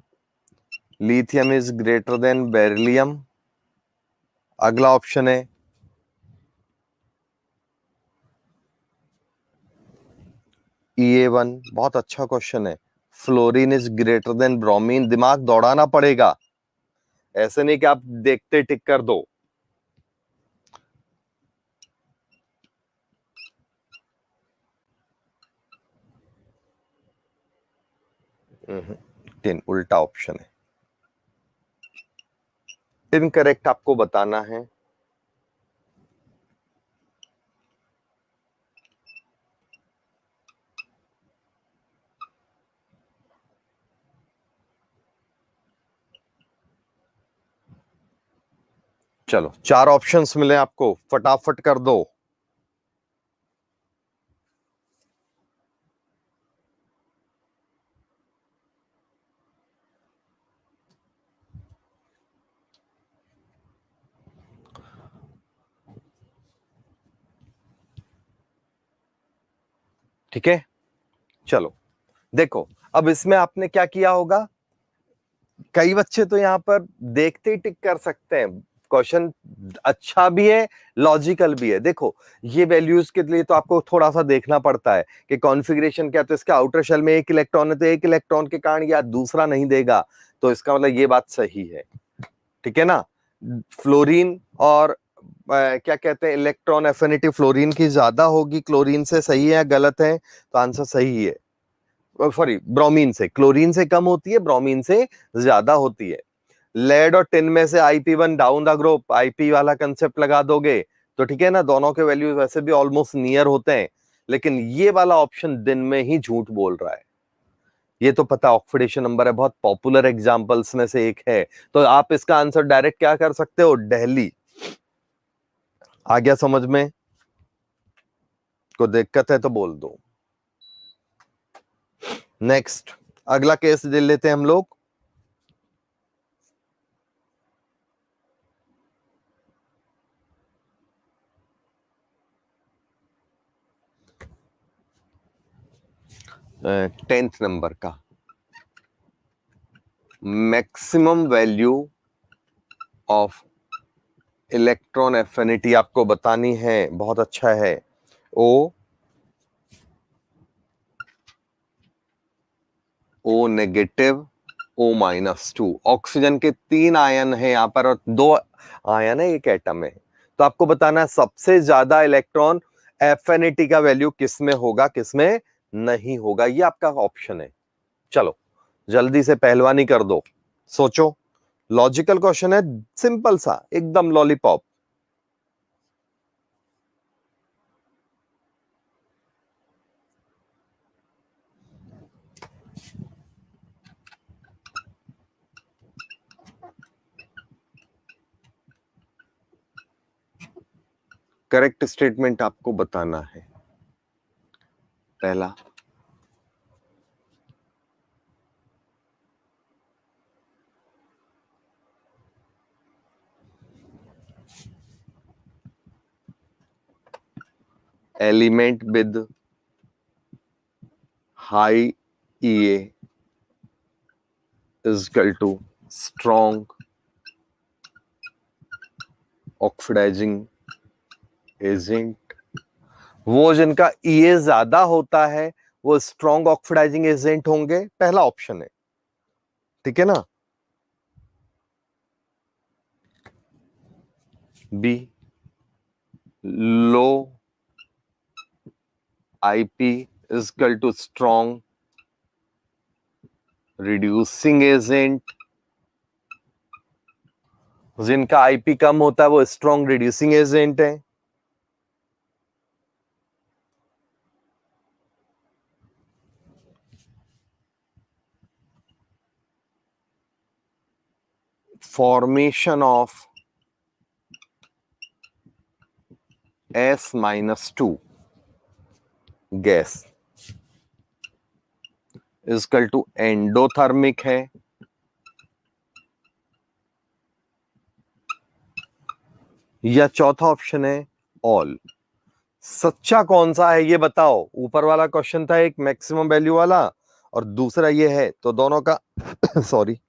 lithium is greater than beryllium. अगला ऑप्शन है EA1, बहुत अच्छा क्वेश्चन है, fluorine is greater than bromine. दिमाग दौड़ाना पड़ेगा, ऐसे नहीं कि आप देखते टिक कर दो। तीन उल्टा ऑप्शन है। इनकरेक्ट आपको बताना है। चलो 4 ऑप्शंस मिले आपको, फटाफट कर दो। ठीक है, चलो देखो, अब इसमें आपने क्या किया होगा। कई बच्चे तो यहां पर देखते ही टिक कर सकते हैं, क्वेश्चन अच्छा भी है, लॉजिकल भी है। देखो, ये वैल्यूज के लिए तो आपको थोड़ा सा देखना पड़ता है कि कॉन्फ़िगरेशन क्या, तो इसके आउटर शेल में एक इलेक्ट्रॉन है, तो एक इलेक्ट्रॉन के कारण या दूसरा नहीं देगा, तो इसका मतलब ये बात सही है। ठीक है ना? फ्लोरीन और क्या कहते हैं, इलेक्ट्रॉन एफिनिटी फ्लोरीन की ज्यादा होगी क्लोरीन से, सही है या गलत है? तो आंसर सही है। सॉरी, ब्रोमीन से, क्लोरीन से कम होती है, ब्रोमीन से ज्यादा होती है। लेड और टिन में से IP1 down the group, IP वाला कंसेप्ट लगा दोगे तो ठीक है ना, दोनों के वैल्यूज वैसे भी ऑलमोस्ट नियर होते हैं, लेकिन ये वाला ऑप्शन दिन में ही झूठ बोल रहा है। ये तो पता, ऑक्सीडेशन नंबर है, बहुत पॉपुलर एग्जांपल्स में से एक है। तो आप इसका आंसर डायरेक्ट क्या कर सकते हो, दिल्ली। आ गया समझ में? कोई दिक्कत है तो बोल दो। नेक्स्ट, अगला केस ले लेते हैं हम लोग। टेंथ नंबर का, maximum value of electron affinity आपको बतानी है। बहुत अच्छा है। O नेगेटिव, O-2, ऑक्सीजन के 3 आयन है यहां पर और 2 आयन है, एक एटम है। तो आपको बताना है सबसे ज्यादा इलेक्ट्रॉन एफिनिटी का वैल्यू किसमें होगा, किसमें नहीं होगा। ये आपका ऑप्शन है। चलो जल्दी से पहलवानी कर दो, सोचो। लॉजिकल क्वेश्चन है, सिंपल सा एकदम लॉलीपॉप। करेक्ट स्टेटमेंट आपको बताना है। पहला, element with high EA is equal to strong oxidising agent. वो जिनका EA ज्यादा होता है वो स्ट्रॉन्ग ऑक्सीडाइजिंग एजेंट होंगे, पहला ऑप्शन है, ठीक है ना। B, low IP is equal to strong reducing agent. जिनका IP कम होता है वो स्ट्रॉन्ग रिड्यूसिंग एजेंट है। Formation of S-2 gas equal to endothermic है, या चौथा ऑप्शन है ऑल। सच्चा कौन सा है ये बताओ। ऊपर वाला क्वेश्चन था एक मैक्सिमम वैल्यू वाला और दूसरा ये है, तो दोनों का सॉरी,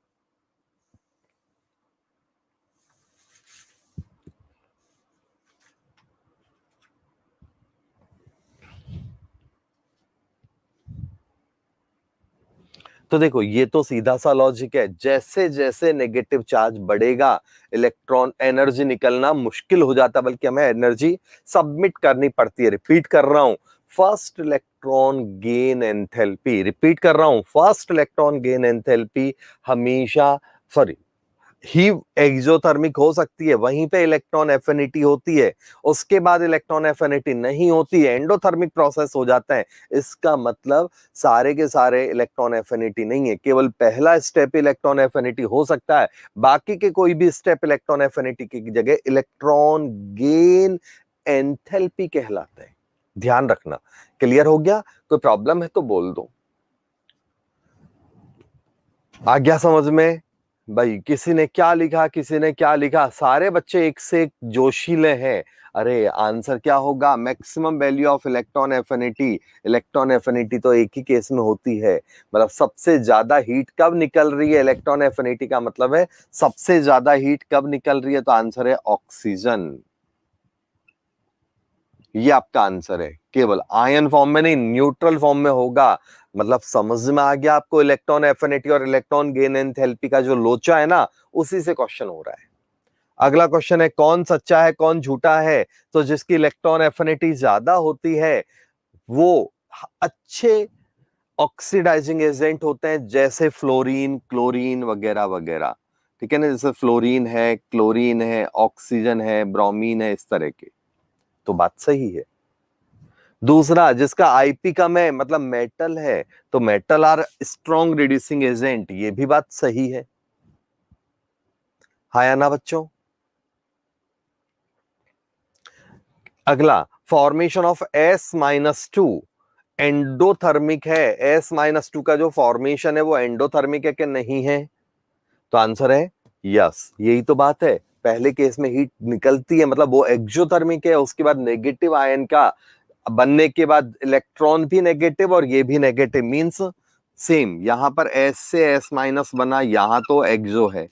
तो देखो ये तो सीधा सा लॉजिक है, जैसे जैसे नेगेटिव चार्ज बढ़ेगा इलेक्ट्रॉन एनर्जी निकलना मुश्किल हो जाता, बल्कि हमें एनर्जी सबमिट करनी पड़ती है। रिपीट कर रहा हूं, first electron gain enthalpy, repeat कर रहा हूं, फर्स्ट इलेक्ट्रॉन गेन एंथैल्पी हमेशा, सॉरी, ही एक्सोथर्मिक हो सकती है, वहीं पे इलेक्ट्रॉन एफिनिटी होती है, उसके बाद इलेक्ट्रॉन एफिनिटी नहीं होती है, एंडोथर्मिक प्रोसेस हो जाता है। इसका मतलब सारे के सारे इलेक्ट्रॉन एफिनिटी नहीं है, केवल पहला स्टेप इलेक्ट्रॉन एफिनिटी हो सकता है, बाकी के कोई भी स्टेप इलेक्ट्रॉन एफिनिटी की जगह इलेक्ट्रॉन गेन एंथैल्पी कहलाता है। ध्यान रखना। क्लियर हो गया? कोई प्रॉब्लम है तो बोल दो। आ गया समझ में? भाई किसी ने क्या लिखा, किसी ने क्या लिखा, सारे बच्चे एक से एक जोशीले हैं। अरे आंसर क्या होगा? Maximum value of electron affinity. Electron affinity तो एक ही केस में होती है, मतलब सबसे ज्यादा हीट कब निकल रही है, इलेक्ट्रॉन एफिनिटी का मतलब है सबसे ज्यादा हीट कब निकल रही है, तो आंसर है ऑक्सीजन। ये आपका आंसर है। केवल आयन फॉर्म में नहीं, न्यूट्रल फॉर्म में होगा। मतलब समझ में आ गया आपको? इलेक्ट्रॉन एफिनिटी और इलेक्ट्रॉन गेन एंथैल्पी का जो लोचा है ना, उसी से क्वेश्चन हो रहा है। अगला क्वेश्चन है कौन सच्चा है कौन झूठा है। तो जिसकी इलेक्ट्रॉन एफिनिटी ज्यादा होती है वो अच्छे ऑक्सीडाइजिंग एजेंट होते हैं, जैसे फ्लोरीन, क्लोरीन वगैरह वगैरह। ठीक है ना, जैसे फ्लोरीन है, क्लोरीन है, ऑक्सीजन है, ब्रोमीन है, इस तरह के। तो बात सही है। दूसरा, जिसका IP कम है मतलब मेटल है, तो metal are strong reducing agent, ये भी बात सही है। हाँ या ना बच्चों? अगला, फॉर्मेशन ऑफ S-2 एंडोथर्मिक है। S-2 का जो फॉर्मेशन है वो एंडोथर्मिक है कि नहीं है? तो आंसर है यस। यही तो बात है, पहले केस में हीट निकलती है मतलब वो एक्सोथर्मिक है, उसके बाद नेगेटिव आयन का बनने के बाद इलेक्ट्रॉन भी नेगेटिव और ये भी नेगेटिव, मींस सेम। यहां पर S से S- बना, यहां तो एक्सो है,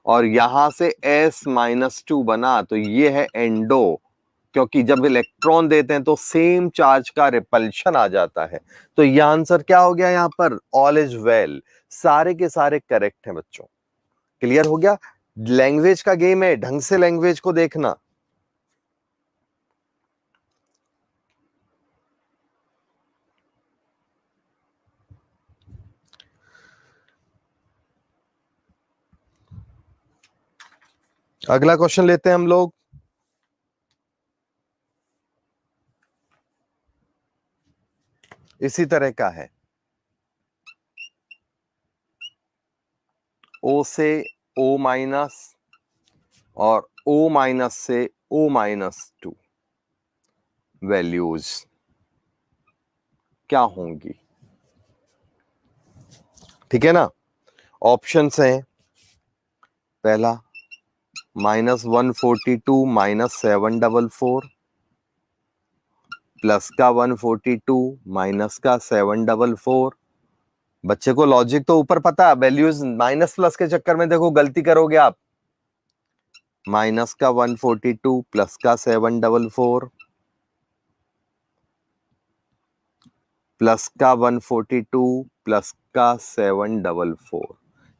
और यहां से S-2 बना, तो ये है एंडो। क्योंकि जब इलेक्ट्रॉन देते हैं तो सेम चार्ज का रिपल्शन आ जाता है। तो यह आंसर क्या हो गया? यहां पर ऑल इज वेल, सारे के सारे करेक्ट हैं बच्चों। क्लियर हो गया? लैंग्वेज का गेम है, ढंग से लैंग्वेज को देखना। अगला क्वेश्चन लेते हैं हम लोग। इसी तरह का है, O से O- और O माइनस से O-2 वैल्यूज क्या होंगी? ठीक है ना? ऑप्शंस हैं, पहला -142 -744, प्लस का 142 माइनस का 744। बच्चे को लॉजिक तो ऊपर पता, वैल्यूज माइनस प्लस के चक्कर में देखो गलती करोगे आप। माइनस का 142 प्लस का 744 प्लस का 142 प्लस का 744।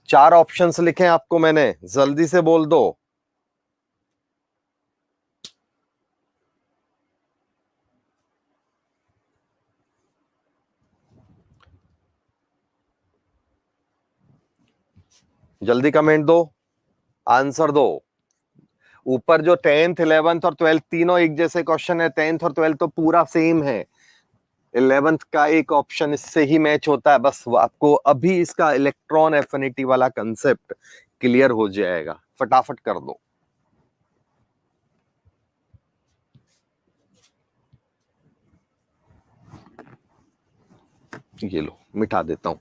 चार ऑप्शंस लिखे आपको मैंने, जल्दी से बोल दो। जल्दी कमेंट दो, आंसर दो। ऊपर जो 10th 11th और 12th तीनों एक जैसे क्वेश्चन है, 10th और 12th तो पूरा सेम है। 11th का एक ऑप्शन इससे ही मैच होता है, बस आपको अभी इसका इलेक्ट्रॉन एफिनिटी वाला कंसेप्ट क्लियर हो जाएगा। फटाफट कर दो। ये लो, मिटा देता हूं।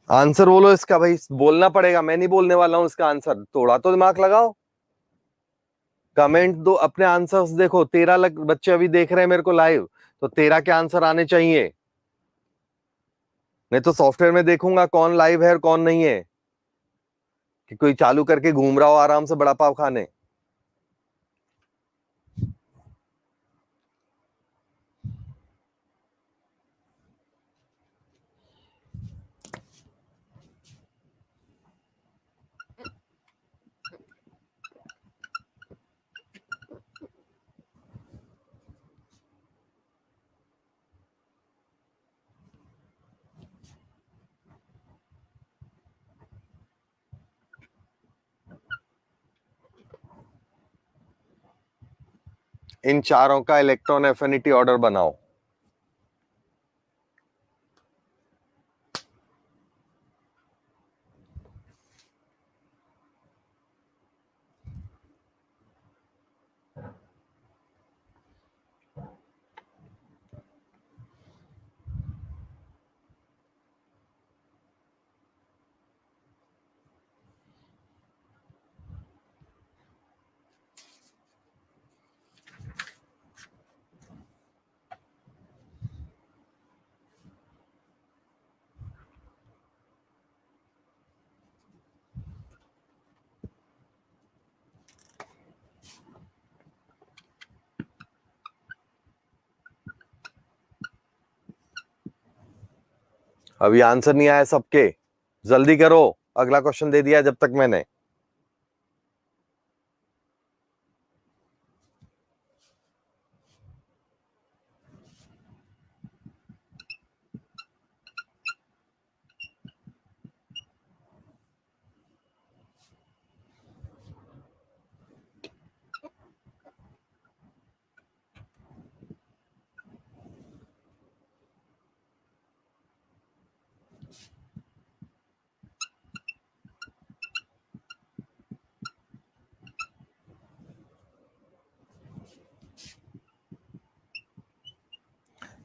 आंसर बोलो इसका, भाई बोलना पड़ेगा, मैं नहीं बोलने वाला हूं इसका आंसर। थोड़ा तो दिमाग लगाओ, कमेंट दो, अपने आंसर्स देखो। 13 बच्चे अभी देख रहे हैं मेरे को लाइव, तो 13 के आंसर आने चाहिए। मैं तो सॉफ्टवेयर में देखूंगा कौन लाइव है और कौन नहीं है, कि कोई चालू करके घूम रहा हो आराम से बड़ा पाव खाने। इन चारों का इलेक्ट्रॉन एफिनिटी ऑर्डर बनाओ। अभी आंसर नहीं आया सबके, जल्दी करो। अगला क्वेश्चन दे दिया जब तक मैंने।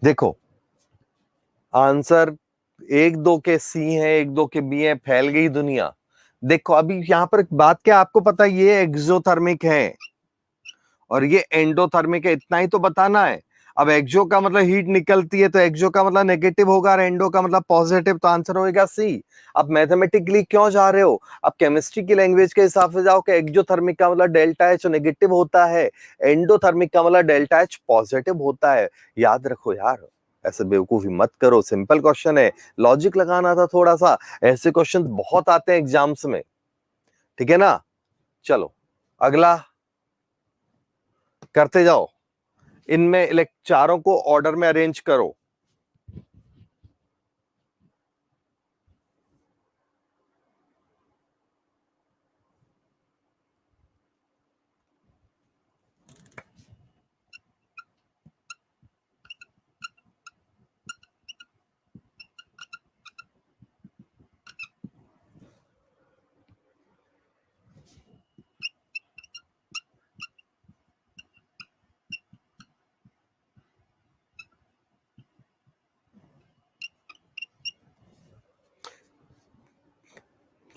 देखो आंसर, एक दो के सी है, एक दो के बी है, फैल गई दुनिया। देखो अभी यहां पर बात क्या आपको पता है, ये एक्सोथर्मिक है और ये एंडोथर्मिक है, इतना ही तो बताना है। अब एक्सो का मतलब हीट निकलती है, तो एक्सो का मतलब नेगेटिव होगा और एंडो का मतलब पॉजिटिव, तो आंसर होएगा सी। अब मैथमेटिकली क्यों जा रहे हो, अब केमिस्ट्री की लैंग्वेज के हिसाब से जाओ कि एक्सोथर्मिक का मतलब डेल्टा एच नेगेटिव होता है, एंडोथर्मिक का मतलब डेल्टा एच पॉजिटिव होता है। याद रखो यार, ऐसे बेवकूफी मत करो, सिंपल क्वेश्चन है, लॉजिक लगाना था थोड़ा सा। ऐसे क्वेश्चन बहुत आते हैं एग्जाम्स में, ठीक है ना? चलो अगला करते जाओ। इनमें चारों को ऑर्डर में अरेंज करो।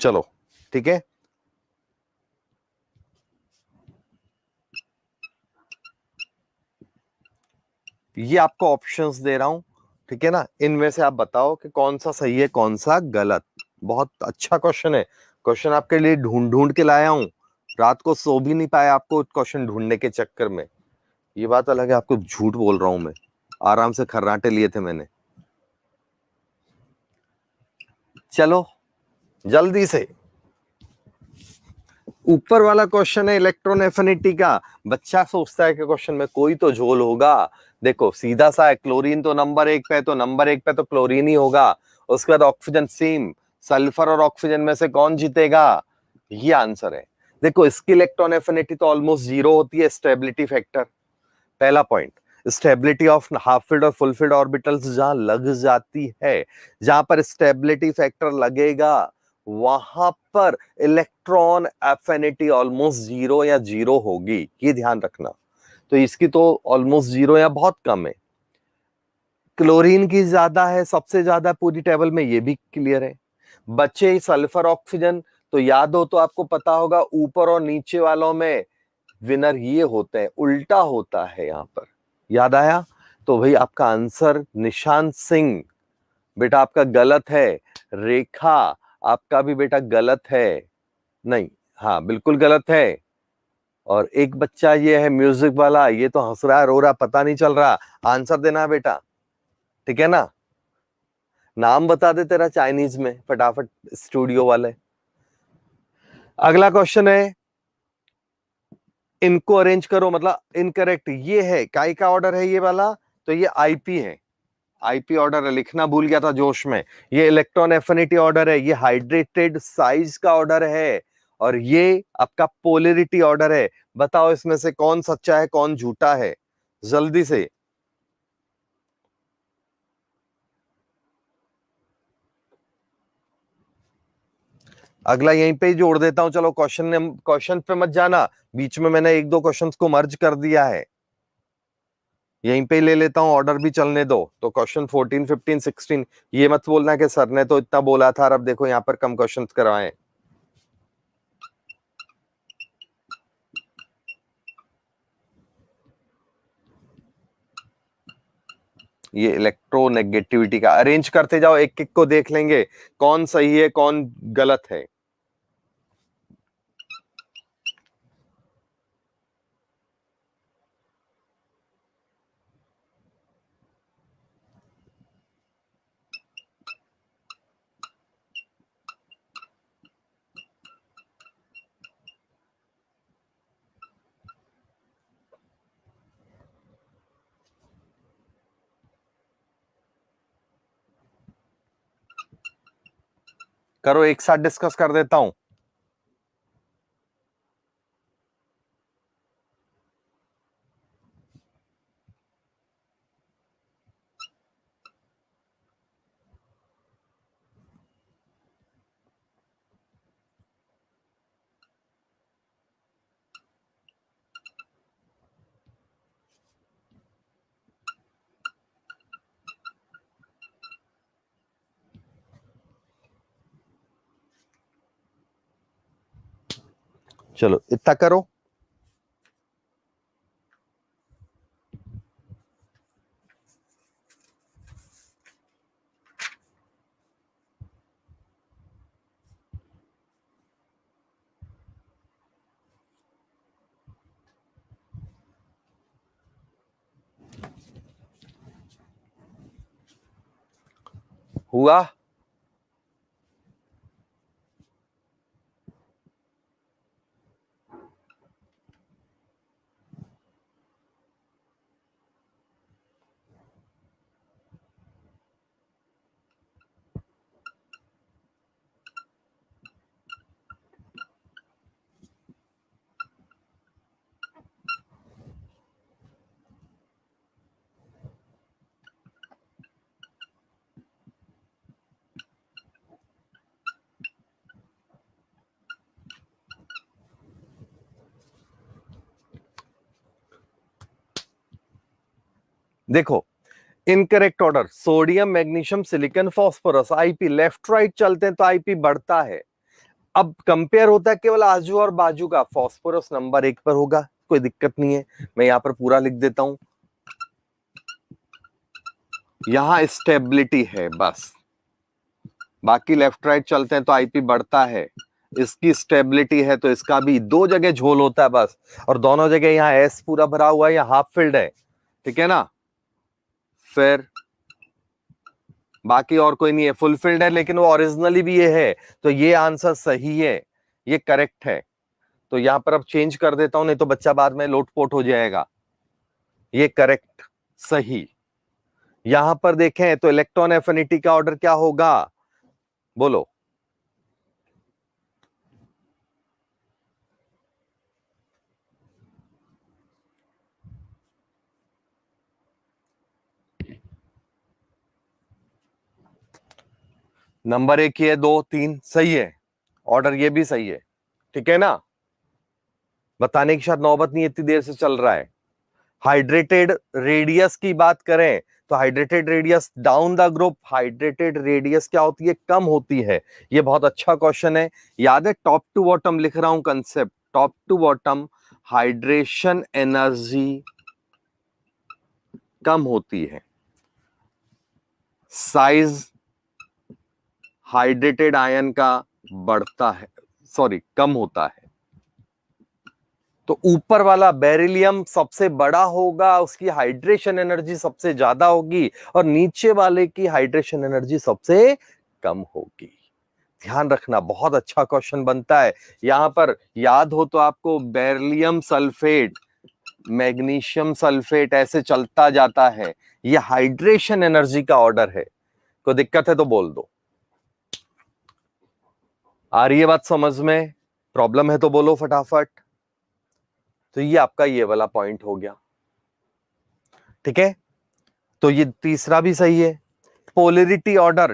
चलो ठीक है, ये आपको ऑप्शंस दे रहा हूं, ठीक है ना, इनमें से आप बताओ कि कौन सा सही है कौन सा गलत। बहुत अच्छा क्वेश्चन है, क्वेश्चन आपके लिए ढूंढ ढूंढ के लाया हूं, रात को सो भी नहीं पाया आपको क्वेश्चन ढूंढने के चक्कर में। ये बात अलग है, आपको झूठ बोल रहा हूं मैं, आराम से खर्राटे लिए थे मैंने। चलो जल्दी से, ऊपर वाला क्वेश्चन है इलेक्ट्रॉन एफिनिटी का। बच्चा सोचता है कि क्वेश्चन में कोई तो झोल होगा, देखो सीधा सा है, क्लोरीन तो नंबर 1 पे, तो नंबर 1 पे तो क्लोरीन ही होगा, उसके बाद ऑक्सीजन सेम, सल्फर और ऑक्सीजन में से कौन जीतेगा, ये आंसर है। देखो इसकी इलेक्ट्रॉन एफिनिटी तो ऑलमोस्ट जीरो होती है, स्टेबिलिटी फैक्टर, पहला point. Stability of half field और फुल फील्ड ऑर्बिटल्स जहां लग जाती है, जहां पर स्टेबिलिटी फैक्टर लगेगा, वहां पर इलेक्ट्रॉन एफिनिटी ऑलमोस्ट जीरो या जीरो होगी, ये ध्यान रखना। तो इसकी तो ऑलमोस्ट जीरो या बहुत कम है, क्लोरीन की ज्यादा है, सबसे ज्यादा पूरी टेबल में, ये भी क्लियर है। बचे सल्फर ऑक्सीजन, तो याद हो तो आपको पता होगा ऊपर और नीचे वालों में विनर ये होते हैं, उल्टा होता है यहां पर, याद आया। तो भाई आपका आंसर निशांत सिंह बेटा आपका गलत है, रेखा आपका भी बेटा गलत है, नहीं हाँ बिल्कुल गलत है। और एक बच्चा ये है म्यूजिक वाला, ये तो हंस रहा रो रहा पता नहीं चल रहा, आंसर देना बेटा, ठीक है ना, नाम बता दे तेरा चाइनीज में फटाफट, स्टूडियो वाले। अगला क्वेश्चन है, इनको अरेंज करो, मतलब इनकरेक्ट, ये है काय का ऑर्डर है ये वाला, तो ये आईपी है, आईपी ऑर्डर है, लिखना भूल गया था जोश में। ये इलेक्ट्रॉन एफिनिटी ऑर्डर है, ये हाइड्रेटेड साइज का ऑर्डर है, और ये आपका पोलरिटी ऑर्डर है। बताओ इसमें से कौन सच्चा है कौन झूठा है, जल्दी से। अगला यहीं पे ही जोड़ देता हूं, चलो क्वेश्चन पे मत जाना, बीच में मैंने एक दो क्वेश्चंस को मर्ज कर दिया है, यहीं पे ही ले लेता हूं, ऑर्डर भी चलने दो। तो क्वेश्चन 14, 15, 16, ये मत बोलना कि सर ने तो इतना बोला था और अब देखो यहां पर कम क्वेश्चंस करवाए। ये इलेक्ट्रोनेगेटिविटी का अरेंज करते जाओ, एक एक को देख लेंगे कौन सही है कौन गलत है। करो एक साथ डिस्कस कर देता हूं। चलो इतना करो। हुआ, देखो incorrect order, sodium magnesium silicon phosphorus, IP, left right चलते हैं तो आईपी बढ़ता है, अब कंपेयर होता है केवल आजू और बाजू का, फास्फोरस नंबर 1 पर होगा, कोई दिक्कत नहीं है, मैं यहां पर पूरा लिख देता हूं, यहां स्टेबिलिटी है बस, बाकी लेफ्ट राइट चलते हैं तो आईपी बढ़ता है, इसकी स्टेबिलिटी है तो इसका भी 2 जगह झोल होता है बस, और दोनों जगह यहाँ एस पूरा भरा हुआ है, यहाँ हाफ फिल्ड है, ठीक है ना। फिर बाकी और कोई नहीं है, फुलफिल्ड है, लेकिन वो ओरिजिनली भी ये है, तो ये आंसर सही है, ये करेक्ट है। तो यहां पर अब चेंज कर देता हूं, नहीं तो बच्चा बाद में लोटपोट हो जाएगा। ये करेक्ट, सही। यहां पर देखें तो इलेक्ट्रॉन एफिनिटी का ऑर्डर क्या होगा, बोलो। नंबर 1 ये 2 3 सही है, ऑर्डर ये भी सही है, ठीक है ना। बताने की शायद नौबत नहीं, इतनी देर से चल रहा है। हाइड्रेटेड रेडियस की बात करें तो hydrated radius down the group, hydrated radius क्या होती है, कम होती है। ये बहुत अच्छा क्वेश्चन है, याद है, टॉप टू बॉटम लिख रहा हूं concept, top to bottom hydration energy कम होती है, साइज हाइड्रेटेड आयन का बढ़ता है, सॉरी कम होता है। तो ऊपर वाला बेरिलियम सबसे बड़ा होगा, उसकी हाइड्रेशन एनर्जी सबसे ज्यादा होगी, और नीचे वाले की हाइड्रेशन एनर्जी सबसे कम होगी। ध्यान रखना, बहुत अच्छा क्वेश्चन बनता है। यहां पर याद हो तो आपको बेरिलियम सल्फेट, मैग्नीशियम सल्फेट ऐसे चलता जाता है, ये हाइड्रेशन एनर्जी का ऑर्डर है। कोई दिक्कत है तो बोल दो। आ रही है बात समझ में, प्रॉब्लम है तो बोलो फटाफट। तो ये आपका ये वाला पॉइंट हो गया, ठीक है। तो ये तीसरा भी सही है। पोलरिटी ऑर्डर,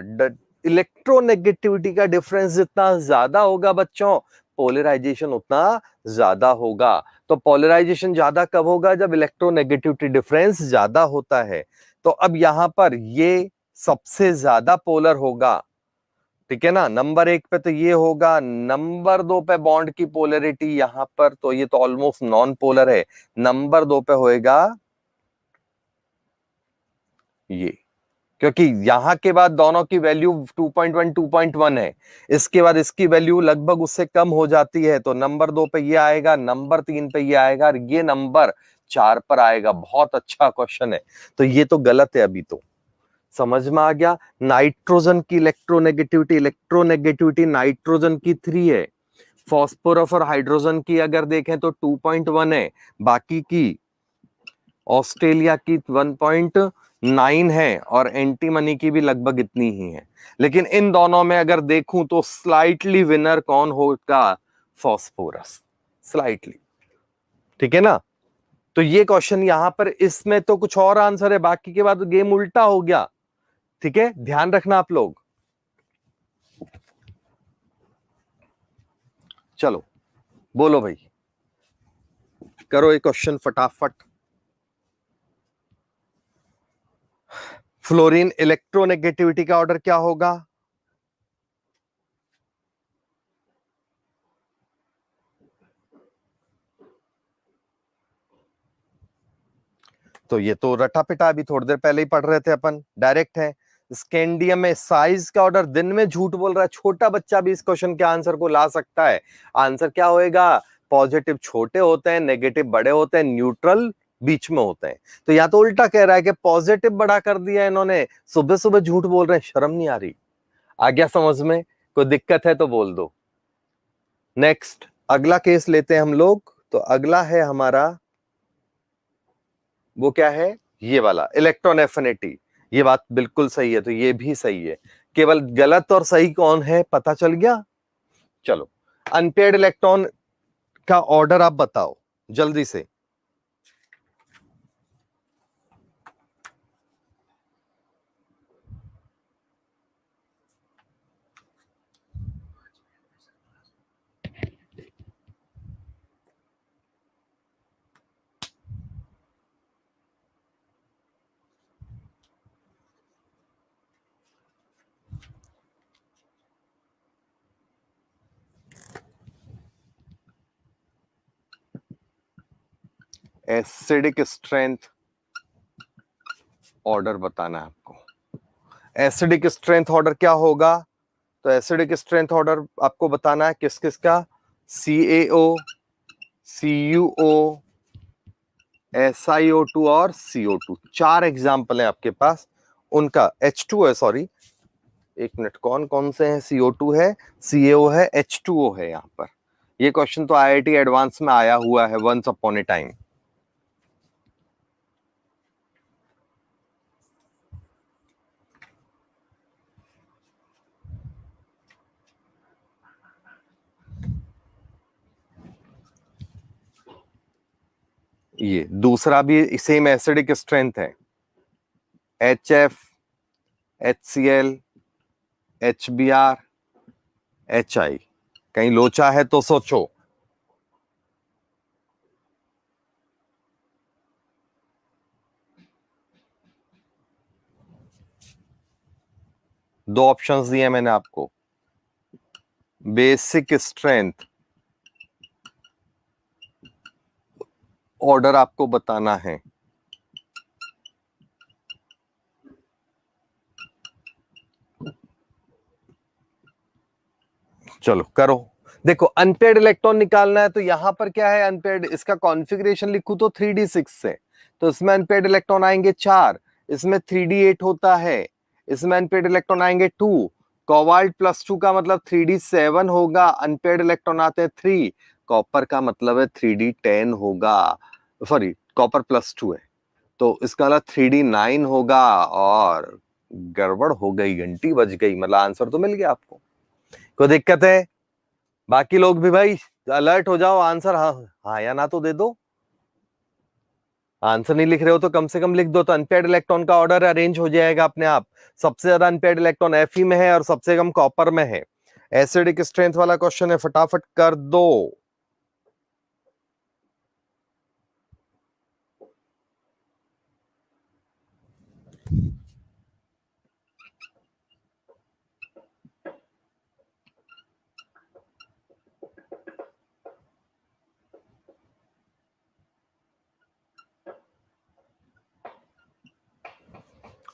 इलेक्ट्रोनेगेटिविटी का डिफरेंस जितना ज्यादा होगा बच्चों, पोलराइजेशन उतना ज्यादा होगा। तो पोलराइजेशन ज्यादा कब होगा, जब इलेक्ट्रोनेगेटिविटी डिफरेंस ज्यादा होता है। तो अब यहां पर ये सबसे ज्यादा पोलर होगा, ठीक है ना। नंबर 1 पे तो ये होगा, नंबर 2 पे बॉन्ड की पोलरिटी यहां पर, तो ये तो ऑलमोस्ट नॉन पोलर है, नंबर 2 पे होएगा ये, क्योंकि यहां के बाद दोनों की वैल्यू 2.1 2.1 है, इसके बाद इसकी वैल्यू लगभग उससे कम हो जाती है, तो नंबर 2 पे ये आएगा, नंबर 3 पे ये आएगा, और ये नंबर 4 पर आएगा। बहुत अच्छा क्वेश्चन है। तो ये तो गलत है, अभी तो समझ में आ गया। नाइट्रोजन की इलेक्ट्रोनेगेटिविटी, इलेक्ट्रोनेगेटिविटी नाइट्रोजन की 3 है, फॉस्फोरस और हाइड्रोजन की अगर देखें तो 2.1 है, बाकी की ऑस्ट्रेलिया की 1.9 है, और एंटीमनी की भी लगभग इतनी ही है। लेकिन इन दोनों में अगर देखूं तो स्लाइटली विनर कौन होगा, फॉस्फोरस, स्लाइटली, ठीक है ना। तो ये क्वेश्चन यहां पर, इसमें तो कुछ और आंसर है, बाकी के बाद गेम उल्टा हो गया, ठीक है, ध्यान रखना आप लोग। चलो बोलो भाई, करो ये क्वेश्चन फटाफट। फ्लोरीन इलेक्ट्रोनेगेटिविटी का ऑर्डर क्या होगा, तो ये तो रटा पिटा अभी थोड़ी देर पहले ही पढ़ रहे थे अपन, डायरेक्ट है। स्कैंडियम में साइज का ऑर्डर, दिन में झूठ बोल रहा है, छोटा बच्चा भी इस क्वेश्चन के आंसर को ला सकता है। आंसर क्या होएगा, पॉजिटिव छोटे होते हैं, नेगेटिव बड़े होते हैं, न्यूट्रल बीच में होते हैं। तो या तो उल्टा कह रहा है कि पॉजिटिव बड़ा कर दिया इन्होंने, सुबह सुबह झूठ बोल रहे हैं, शर्म नहीं आ रही। आ गया समझ में, कोई दिक्कत है तो बोल दो। नेक्स्ट अगला केस लेते हैं हम लोग, तो अगला है हमारा, वो क्या है, ये वाला इलेक्ट्रॉन एफिनिटी। ये बात बिल्कुल सही है, तो ये भी सही है। केवल गलत और सही कौन है पता चल गया। चलो, अनपेयर्ड इलेक्ट्रॉन का ऑर्डर आप बताओ जल्दी से। एसिडिक स्ट्रेंथ ऑर्डर बताना है आपको। एसिडिक स्ट्रेंथ ऑर्डर क्या होगा? तो एसिडिक स्ट्रेंथ ऑर्डर आपको बताना है किस किस का, CaO, CuO, SiO2 और CO2। 4 एग्जाम्पल है आपके पास उनका। H2 है, सॉरी एक मिनट, कौन कौन से हैं? CO2 है, CaO है, H2O है। यहां पर ये क्वेश्चन तो IIT एडवांस में आया हुआ है वंस अपॉन ए टाइम। ये दूसरा भी सेम एसिडिक स्ट्रेंथ है, HF, HCl, HBr, HI। कहीं लोचा है तो सोचो। दो ऑप्शंस दिए मैंने आपको। बेसिक स्ट्रेंथ ऑर्डर आपको बताना है। चलो करो। देखो अनपेयर्ड इलेक्ट्रॉन निकालना है तो यहां पर क्या है, अनपेयर्ड, इसका कॉन्फ़िगरेशन लिखूं तो 3d6 से, तो इसमें अनपेयर्ड इलेक्ट्रॉन आएंगे 4, इसमें 3d8 होता है, इसमें अनपेयर्ड इलेक्ट्रॉन आएंगे 2, कोबाल्ट +2 का मतलब 3d7 होगा, अनपेयर्ड इलेक्ट्रॉन आते हैं 3, कॉपर का मतलब है 3d10 होगा, सॉरी कॉपर +2 है तो इसका मतलब 3d9 होगा। और गड़बड़ हो गई, घंटी बज गई, मतलब आंसर तो मिल गया आपको। कोई दिक्कत है? बाकी लोग भी भाई अलर्ट हो जाओ, आंसर हाँ हाँ या ना तो दे दो। आंसर नहीं लिख रहे हो तो कम से कम लिख दो, तो अनपेयर्ड इलेक्ट्रॉन का ऑर्डर अरेंज हो जाएगा अपने आप। सबसे ज्यादा अनपेयर्ड इलेक्ट्रॉन Fe में है और सबसे कम कॉपर में है। एसिडिक स्ट्रेंथ वाला क्वेश्चन है, फटाफट कर दो।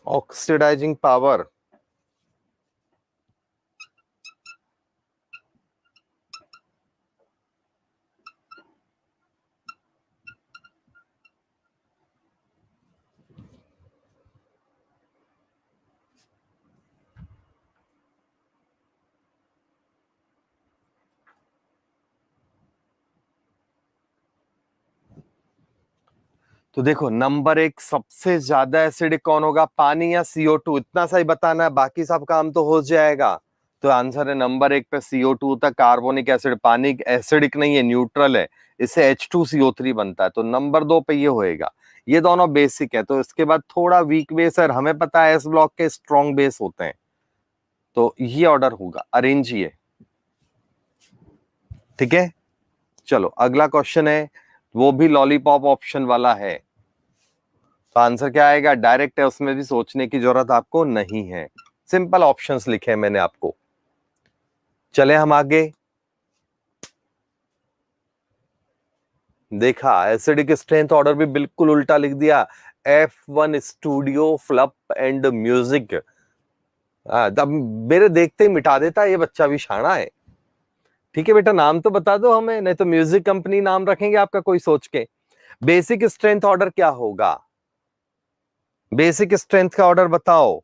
ऑक्सीडाइजिंग पावर, तो देखो नंबर 1 सबसे ज्यादा एसिडिक कौन होगा, पानी या CO2, इतना सा ही बताना है, बाकी सब काम तो हो जाएगा। तो आंसर है नंबर 1 पे CO2 तक। कार्बोनिक एसिड, पानी एसिडिक नहीं है, न्यूट्रल है, इससे H2CO3 बनता है, तो नंबर 2 पे ये होएगा। ये दोनों बेसिक है, तो इसके बाद थोड़ा वीक बेस है, हमें पता है एस ब्लॉक के स्ट्रॉन्ग बेस होते हैं, तो ये ऑर्डर होगा, अरेंज ये। ठीक है, चलो अगला क्वेश्चन है, वो भी लॉलीपॉप ऑप्शन वाला है। तो आंसर क्या आएगा, डायरेक्ट है, उसमें भी सोचने की जरूरत आपको नहीं है, सिंपल ऑप्शंस लिखे हैं मैंने आपको। चले हम आगे। देखा एसिडिक स्ट्रेंथ ऑर्डर भी बिल्कुल उल्टा लिख दिया, F1 studio flop and music. तब मेरे देखते ही मिटा देता है, ये बच्चा भी शाना है। ठीक है बेटा, नाम तो बता दो हमें, नहीं तो म्यूजिक कंपनी नाम रखेंगे आपका कोई सोच के। बेसिक स्ट्रेंथ ऑर्डर क्या होगा, बेसिक स्ट्रेंथ का ऑर्डर बताओ।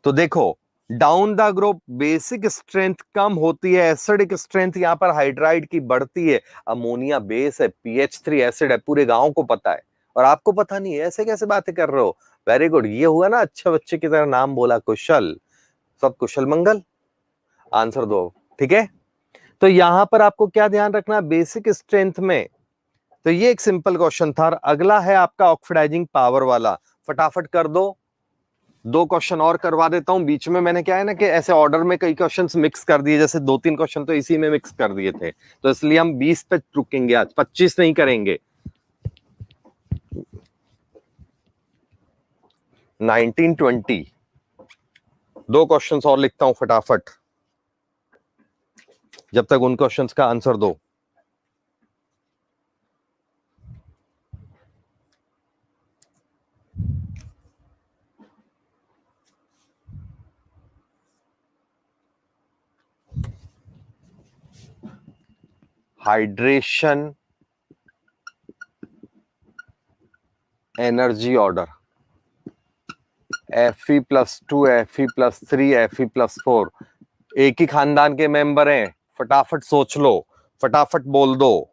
तो देखो down the group basic strength कम होती है, एसिडिक स्ट्रेंथ यहां पर हाइड्राइड की बढ़ती है। अमोनिया बेस है, PH3 एसिड है, पूरे गांव को पता है और आपको पता नहीं है, ऐसे कैसे बातें कर रहे हो। वेरी गुड, ये हुआ ना अच्छे बच्चे की तरह नाम बोला, कुशल, सब कुशल मंगल। आंसर दो, ठीक है। तो यहां पर आपको क्या ध्यान रखना, बेसिक स्ट्रेंथ में, तो ये एक सिंपल क्वेश्चन था। अगला है आपका ऑक्सीडाइजिंग पावर वाला, फटाफट कर दो। दो क्वेश्चन और करवा देता हूं बीच में, मैंने क्या है ना कि ऐसे ऑर्डर में कई क्वेश्चंस मिक्स कर दिए, जैसे 2-3 क्वेश्चन तो इसी में मिक्स कर दिए थे, तो इसलिए हम 20 पे रुकेंगे आज, 25 नहीं करेंगे। 1920 2 क्वेश्चंस और लिखता हूं फटाफट, जब तक उन क्वेश्चंस का आंसर दो। Hydration energy order Fe+2 Fe+3 Fe+4 एक ही खानदान के मेंबर हैं। फटाफट सोच लो, फटाफट बोल दो।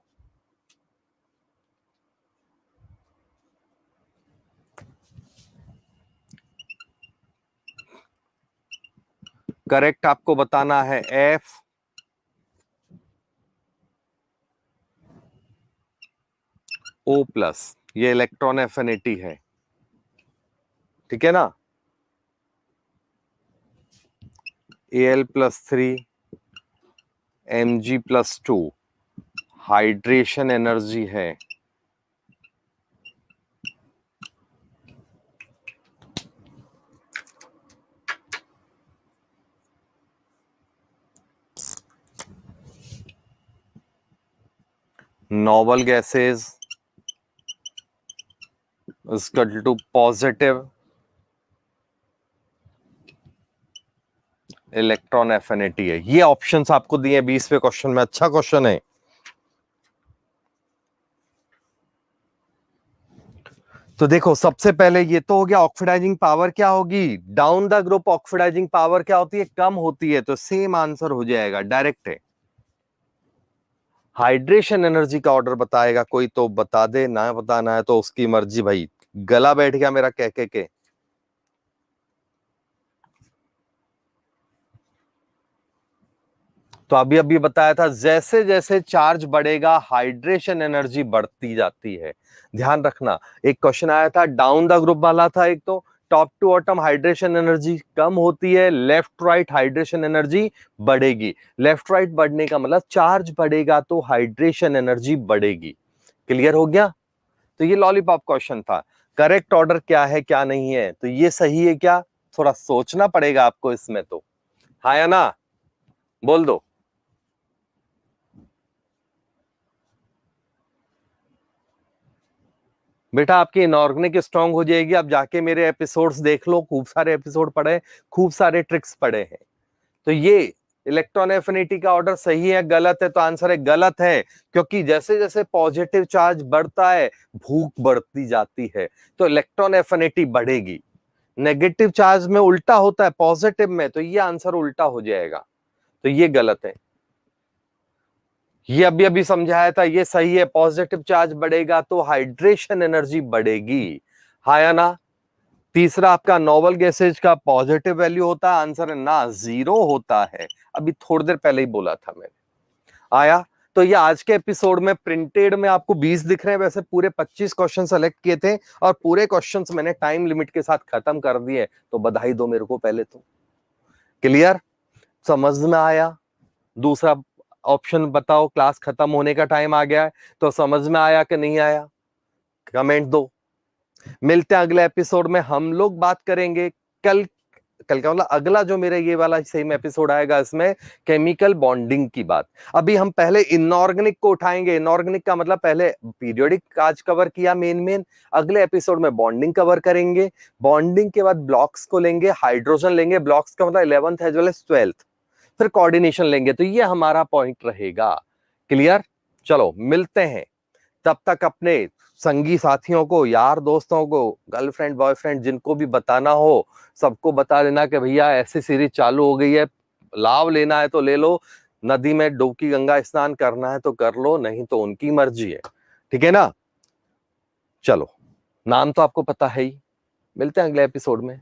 करेक्ट आपको बताना है FO+, ये इलेक्ट्रॉन एफिनिटी है, ठीक है ना। Al+3 Mg+2 हाइड्रेशन एनर्जी है। Novel gases is equal to positive electron affinity है। ये ऑप्शंस आपको दिए 20वें क्वेश्चन में। अच्छा क्वेश्चन है। तो देखो, सबसे पहले ये तो हो गया ऑक्सीडाइजिंग पावर क्या होगी, down the group oxidising power क्या होती है, कम होती है, तो सेम आंसर हो जाएगा, डायरेक्ट है। हाइड्रेशन एनर्जी का ऑर्डर बताएगा कोई तो बता दे, ना बताना है तो उसकी मर्जी भाई। गला बैठ गया मेरा कह के। तो अभी अभी बताया था, जैसे जैसे चार्ज बढ़ेगा हाइड्रेशन एनर्जी बढ़ती जाती है। ध्यान रखना, एक क्वेश्चन आया था डाउन द ग्रुप वाला था, एक तो top to bottom hydration energy कम होती है, लेफ्ट राइट हाइड्रेशन एनर्जी बढ़ेगी। लेफ्ट राइट बढ़ने का मतलब चार्ज बढ़ेगा तो हाइड्रेशन एनर्जी बढ़ेगी। क्लियर हो गया। तो ये लॉलीपॉप क्वेश्चन था। करेक्ट ऑर्डर क्या है क्या नहीं है, तो ये सही है क्या, थोड़ा सोचना पड़ेगा आपको इसमें। तो हाँ या ना बोल दो। बेटा आपकी इनऑर्गेनिक स्ट्रांग हो जाएगी। आप जाके मेरे एपिसोड्स देख लो, खूब सारे एपिसोड पढ़े, खूब सारे ट्रिक्स पढ़े हैं। तो ये इलेक्ट्रॉन एफिनिटी का ऑर्डर सही है गलत है, तो आंसर है गलत है, क्योंकि जैसे जैसे पॉजिटिव चार्ज बढ़ता है भूख बढ़ती जाती है, तो इलेक्ट्रॉन एफिनिटी बढ़ेगी। नेगेटिव चार्ज में उल्टा होता है पॉजिटिव में, तो ये आंसर उल्टा हो जाएगा, तो ये गलत है। ये अभी अभी समझाया था, ये सही है। पॉजिटिव चार्ज बढ़ेगा तो हाइड्रेशन एनर्जी बढ़ेगी, हाँ या ना। तीसरा आपका नोबल गैसेज का पॉजिटिव वैल्यू होता है, आंसर है ना, 0 होता है। अभी थोड़ी देर पहले ही बोला था मैंने, आया। तो ये आज के एपिसोड में प्रिंटेड में आपको 20 दिख रहे हैं, वैसे पूरे 25 क्वेश्चन सेलेक्ट किए थे और पूरे क्वेश्चंस मैंने टाइम लिमिट के साथ खत्म कर दिए, तो बधाई दो मेरे को पहले तो। क्लियर, समझ में आया। दूसरा ऑप्शन बताओ, क्लास खत्म होने का टाइम आ गया है, तो समझ में आया कि नहीं आया, कमेंट दो। मिलते हैं अगले एपिसोड में, हम लोग बात करेंगे कल का मतलब अगला जो मेरा ये वाला सेम एपिसोड आएगा, इसमें केमिकल बॉन्डिंग की बात। अभी हम पहले इनऑर्गेनिक को उठाएंगे। इनऑर्गेनिक का मतलब पहले पीरियोडिक आज कवर किया मेन, अगले एपिसोड में बॉन्डिंग कवर करेंगे। बॉन्डिंग के बाद ब्लॉक्स को लेंगे, हाइड्रोजन लेंगे, ब्लॉक्स का मतलब 11th as well as 12th, फिर कोऑर्डिनेशन लेंगे। तो ये हमारा पॉइंट रहेगा। क्लियर, चलो मिलते हैं। तब तक अपने संगी साथियों को, यार दोस्तों को, गर्लफ्रेंड बॉयफ्रेंड जिनको भी बताना हो, सबको बता देना कि भैया ऐसी सीरीज चालू हो गई है, लाभ लेना है तो ले लो, नदी में डुबकी गंगा स्नान करना है तो कर लो, नहीं तो उनकी मर्जी है, ठीक है ना। चलो, नाम तो आपको पता है ही। मिलते हैं अगले एपिसोड में।